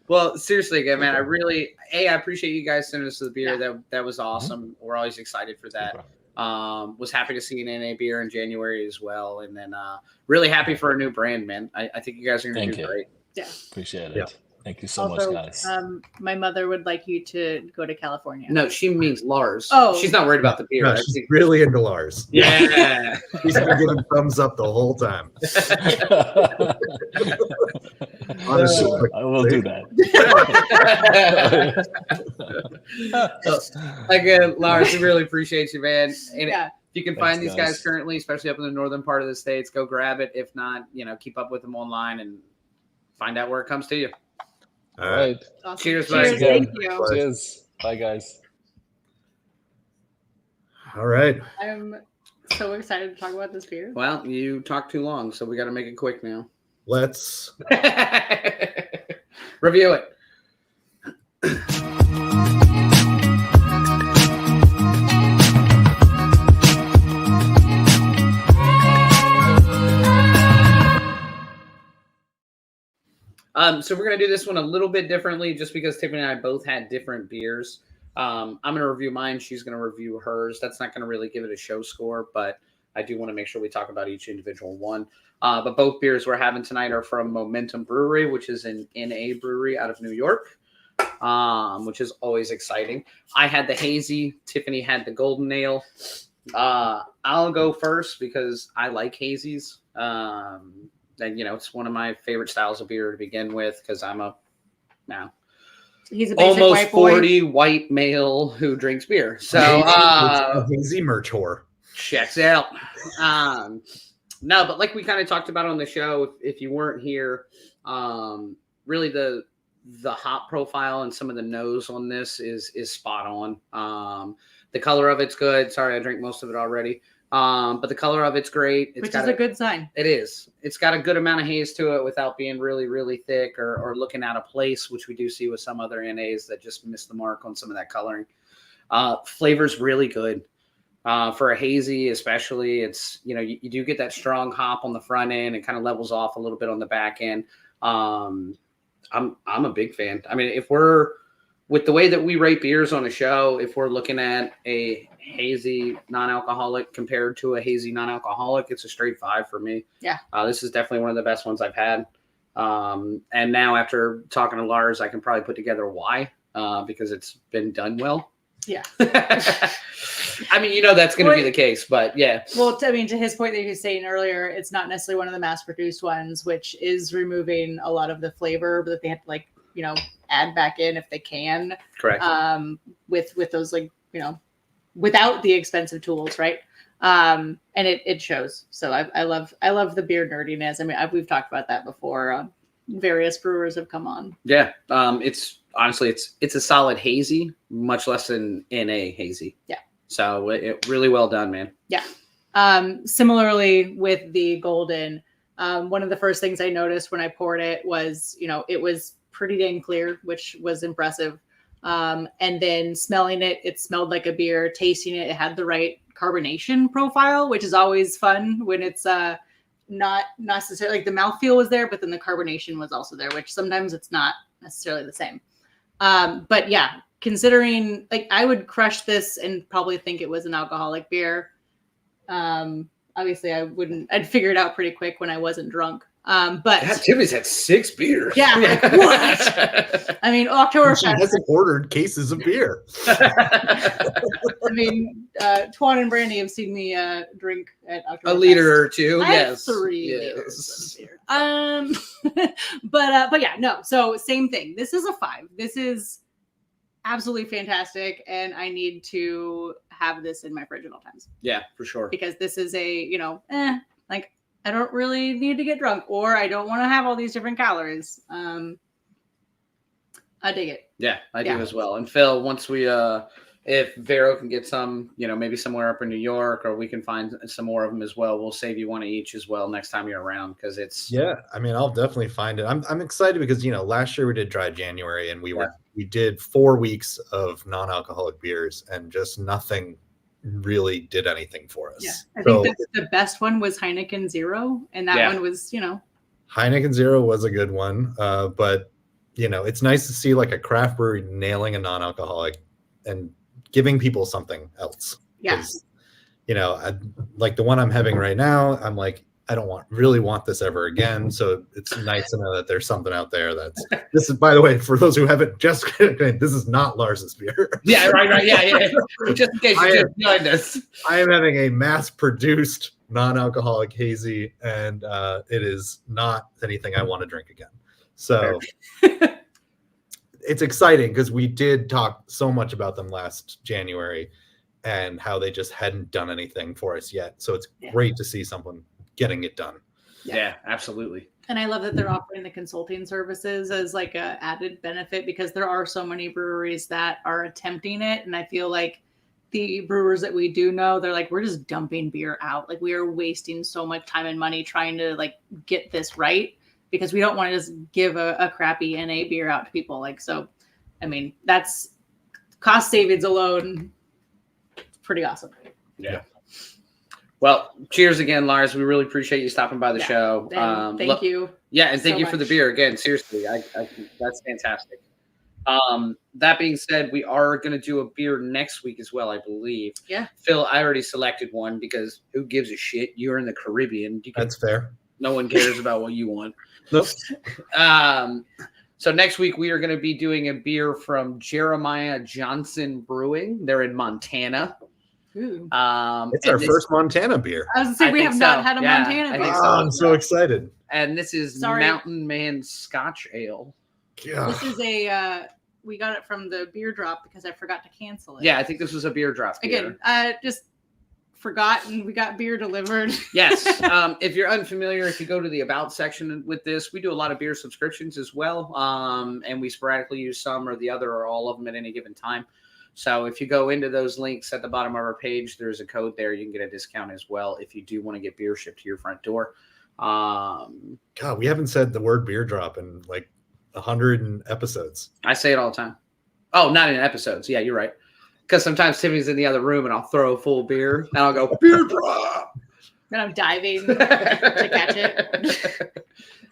[SPEAKER 3] Well, seriously, again, man, I appreciate you guys sending us the beer. That was awesome. We're always excited for that. Was happy to see an NA beer in January as well, and then really happy for a new brand, man. I think you guys are going to do great.
[SPEAKER 4] Appreciate it.
[SPEAKER 1] Yeah.
[SPEAKER 4] Thank you so much, guys.
[SPEAKER 2] My mother would like you to go to California.
[SPEAKER 3] No, she means Lars.
[SPEAKER 2] Oh.
[SPEAKER 3] She's not worried about the beer.
[SPEAKER 1] No,
[SPEAKER 3] I
[SPEAKER 1] she's
[SPEAKER 3] think-
[SPEAKER 1] really into Lars.
[SPEAKER 3] Yeah.
[SPEAKER 1] He's been giving thumbs up the whole time. Honestly,
[SPEAKER 4] I will do that.
[SPEAKER 3] Again, Lars, we really appreciate you, man. And
[SPEAKER 2] Yeah.
[SPEAKER 3] if you can
[SPEAKER 4] Thanks,
[SPEAKER 3] find these guys
[SPEAKER 4] guys.
[SPEAKER 3] currently, especially up in the northern part of the states, go grab it. If not, keep up with them online and find out where it comes to you.
[SPEAKER 1] All right.
[SPEAKER 2] Awesome.
[SPEAKER 3] Cheers,
[SPEAKER 2] Cheers.
[SPEAKER 3] buddy.
[SPEAKER 2] Thank you.
[SPEAKER 4] Cheers. Bye, guys.
[SPEAKER 1] All right.
[SPEAKER 2] I'm so excited to talk about this beer.
[SPEAKER 3] Well, you talked too long, so we got to make it quick now.
[SPEAKER 1] Let's
[SPEAKER 3] Review it. So we're gonna do this one a little bit differently, just because Tiffany and I both had different beers. I'm gonna review mine. She's gonna review hers. That's not gonna really give it a show score, but I do want to make sure we talk about each individual one. But both beers we're having tonight are from Momentum Brewery, which is an NA brewery out of New York, which is always exciting. I had the hazy. Tiffany had the golden ale. I'll go first because I like hazies. And it's one of my favorite styles of beer to begin with because I'm
[SPEAKER 2] He's a basic
[SPEAKER 3] almost
[SPEAKER 2] white boy.
[SPEAKER 3] 40 white male who drinks beer. So
[SPEAKER 1] a hazy merch whore.
[SPEAKER 3] checks out. No, but like we kind of talked about on the show, if you weren't here, really the hop profile and some of the nose on this is spot on. The color of it's good. Sorry, I drank most of it already. But the color of it's great.
[SPEAKER 2] Which is a good sign.
[SPEAKER 3] It is. It's got a good amount of haze to it without being really, really thick or looking out of place, which we do see with some other NAs that just miss the mark on some of that coloring. Flavor's really good. For a hazy, especially, it's, you do get that strong hop on the front end. It kind of levels off a little bit on the back end. I'm a big fan. I mean, if we're with the way that we rate beers on a show, if we're looking at a hazy non-alcoholic compared to a hazy non-alcoholic, it's a straight 5 for me.
[SPEAKER 2] Yeah.
[SPEAKER 3] This is definitely one of the best ones I've had. And now after talking to Lars, I can probably put together why, because it's been done well.
[SPEAKER 2] Yeah.
[SPEAKER 3] I mean, that's going to be the case, but yeah.
[SPEAKER 2] Well, to his point that he was saying earlier, it's not necessarily one of the mass-produced ones, which is removing a lot of the flavor that they have to add back in if they can.
[SPEAKER 3] Correct.
[SPEAKER 2] With those without the expensive tools, right? And it shows. So I love the beer nerdiness. I mean, we've talked about that before. Various brewers have come on.
[SPEAKER 3] Yeah. It's honestly, it's a solid hazy, much less than NA hazy.
[SPEAKER 2] Yeah.
[SPEAKER 3] So it really well done, man.
[SPEAKER 2] Yeah. Similarly with the golden, one of the first things I noticed when I poured it was, it was pretty dang clear, which was impressive. And then smelling it, it smelled like a beer. Tasting it, it had the right carbonation profile, which is always fun when it's not necessarily the mouthfeel was there, but then the carbonation was also there, which sometimes it's not necessarily the same. But yeah, considering I would crush this and probably think it was an alcoholic beer. Obviously I'd figure it out pretty quick when I wasn't drunk. But
[SPEAKER 3] Tiffany's had 6 beers.
[SPEAKER 2] Yeah. What? I mean, Oktoberfest.
[SPEAKER 1] She hasn't ordered cases of beer.
[SPEAKER 2] I mean, Twan and Brandy have seen me drink at Oktoberfest.
[SPEAKER 3] A liter or two.
[SPEAKER 2] I have
[SPEAKER 3] Yes.
[SPEAKER 2] 3 liters of beer. But yeah, no. So same thing. This is a 5. This is absolutely fantastic, and I need to have this in my fridge at all times.
[SPEAKER 3] Yeah, for sure.
[SPEAKER 2] Because this is a I don't really need to get drunk, or I don't want to have all these different calories. I dig it.
[SPEAKER 3] Yeah, I do as well. And Phil, once we if Vero can get some, maybe somewhere up in New York, or we can find some more of them as well, we'll save you one of each as well next time you're around, because it's
[SPEAKER 1] I mean, I'll definitely find it. I'm excited because last year we did Dry January, and we did 4 weeks of non-alcoholic beers, and just nothing really did anything for us.
[SPEAKER 2] Yeah, I think the best one was Heineken Zero, and that one was
[SPEAKER 1] Heineken Zero was a good one, but it's nice to see a craft brewery nailing a non-alcoholic and giving people something else.
[SPEAKER 2] Yeah.
[SPEAKER 1] Like the one I'm having right now, I'm like, I don't really want this ever again. So it's nice to know that there's something out there this is, by the way, for those who haven't just, this is not Lars's beer.
[SPEAKER 3] Yeah, right. Yeah. Just in case you just joined us.
[SPEAKER 1] I am having a mass-produced non-alcoholic hazy, and it is not anything I want to drink again. So it's exciting because we did talk so much about them last January and how they just hadn't done anything for us yet. So it's great to see someone getting it done.
[SPEAKER 3] Yeah, absolutely.
[SPEAKER 2] And I love that they're offering the consulting services as like a added benefit, because there are so many breweries that are attempting it. And I feel like the brewers that we do know, they're like, we're just dumping beer out. Like, we are wasting so much time and money trying to like get this right, because we don't want to just give a crappy NA beer out to people. Like, so, I mean, that's cost savings alone. It's pretty awesome.
[SPEAKER 3] Yeah. Well, cheers again, Lars. We really appreciate you stopping by the show.
[SPEAKER 2] Thank you.
[SPEAKER 3] Yeah, and thank
[SPEAKER 2] so
[SPEAKER 3] you for the
[SPEAKER 2] much.
[SPEAKER 3] beer again. Seriously, I that's fantastic. That being said, we are going to do a beer next week as well, I believe.
[SPEAKER 2] Yeah.
[SPEAKER 3] Phil, I already selected one because who gives a shit? You're in the Caribbean.
[SPEAKER 1] That's fair.
[SPEAKER 3] No one cares about what you want.
[SPEAKER 1] Nope.
[SPEAKER 3] So next week we are going to be doing a beer from Jeremiah Johnson Brewing. They're in Montana.
[SPEAKER 2] Ooh.
[SPEAKER 1] It's our first Montana beer.
[SPEAKER 2] I was going to say, we have not had a Montana
[SPEAKER 3] I
[SPEAKER 2] beer.
[SPEAKER 3] think
[SPEAKER 1] Oh, I'm so excited.
[SPEAKER 3] And this is Mountain Man Scotch Ale.
[SPEAKER 1] God.
[SPEAKER 2] This is we got it from the beer drop because I forgot to cancel it.
[SPEAKER 3] Yeah, I think this was a beer drop beer.
[SPEAKER 2] Again, just forgot, and we got beer delivered.
[SPEAKER 3] Yes. If you're unfamiliar, if you go to the About section with this, we do a lot of beer subscriptions as well. And we sporadically use some or the other or all of them at any given time. So if you go into those links at the bottom of our page, there's a code there. You can get a discount as well if you do want to get beer shipped to your front door.
[SPEAKER 1] God, we haven't said the word beer drop in like 100 episodes.
[SPEAKER 3] I say it all the time. Oh, not in episodes. Yeah, you're right. Because sometimes Tiffany's in the other room and I'll throw a full beer and I'll go, beer drop.
[SPEAKER 2] Then I'm diving to catch it.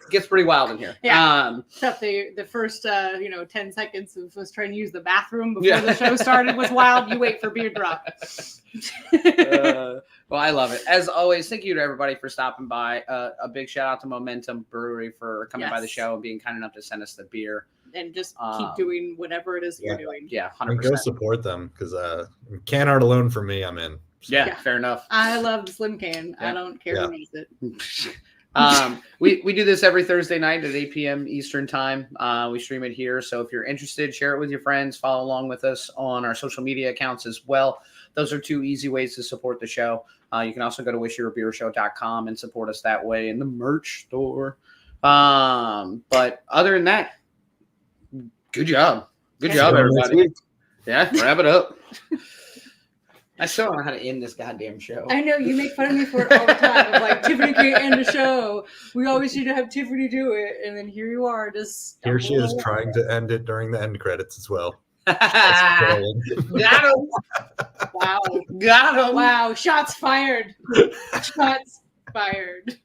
[SPEAKER 3] It gets pretty wild in here.
[SPEAKER 2] Yeah. Except the first 10 seconds of us trying to use the bathroom before the show started was wild. You wait for beer drop.
[SPEAKER 3] Well, I love it. As always, thank you to everybody for stopping by. A big shout out to Momentum Brewery for coming by the show and being kind enough to send us the beer.
[SPEAKER 2] And just keep doing whatever it is you're doing.
[SPEAKER 3] Yeah, 100%.
[SPEAKER 1] And go support them, because can art alone for me, I'm in.
[SPEAKER 3] So. Yeah, fair enough.
[SPEAKER 2] I love the Slim Can. Yeah. I don't care who uses it.
[SPEAKER 3] We do this every Thursday night at 8 p.m. Eastern time. We stream it here. So if you're interested, share it with your friends. Follow along with us on our social media accounts as well. Those are two easy ways to support the show. You can also go to wishyourebeershow.com and support us that way in the merch store. But other than that, good job. Good job, everybody. Yeah, wrap it up. I still don't know how to end this goddamn show.
[SPEAKER 2] I know, you make fun of me for it all the time. Of like, Tiffany can't end the show. We always need to have Tiffany do it. And then here you are, just...
[SPEAKER 1] Here she is trying to end it during the end credits as well.
[SPEAKER 3] Got him.
[SPEAKER 2] Wow.
[SPEAKER 3] Got him.
[SPEAKER 2] Wow. Shots fired. Shots fired.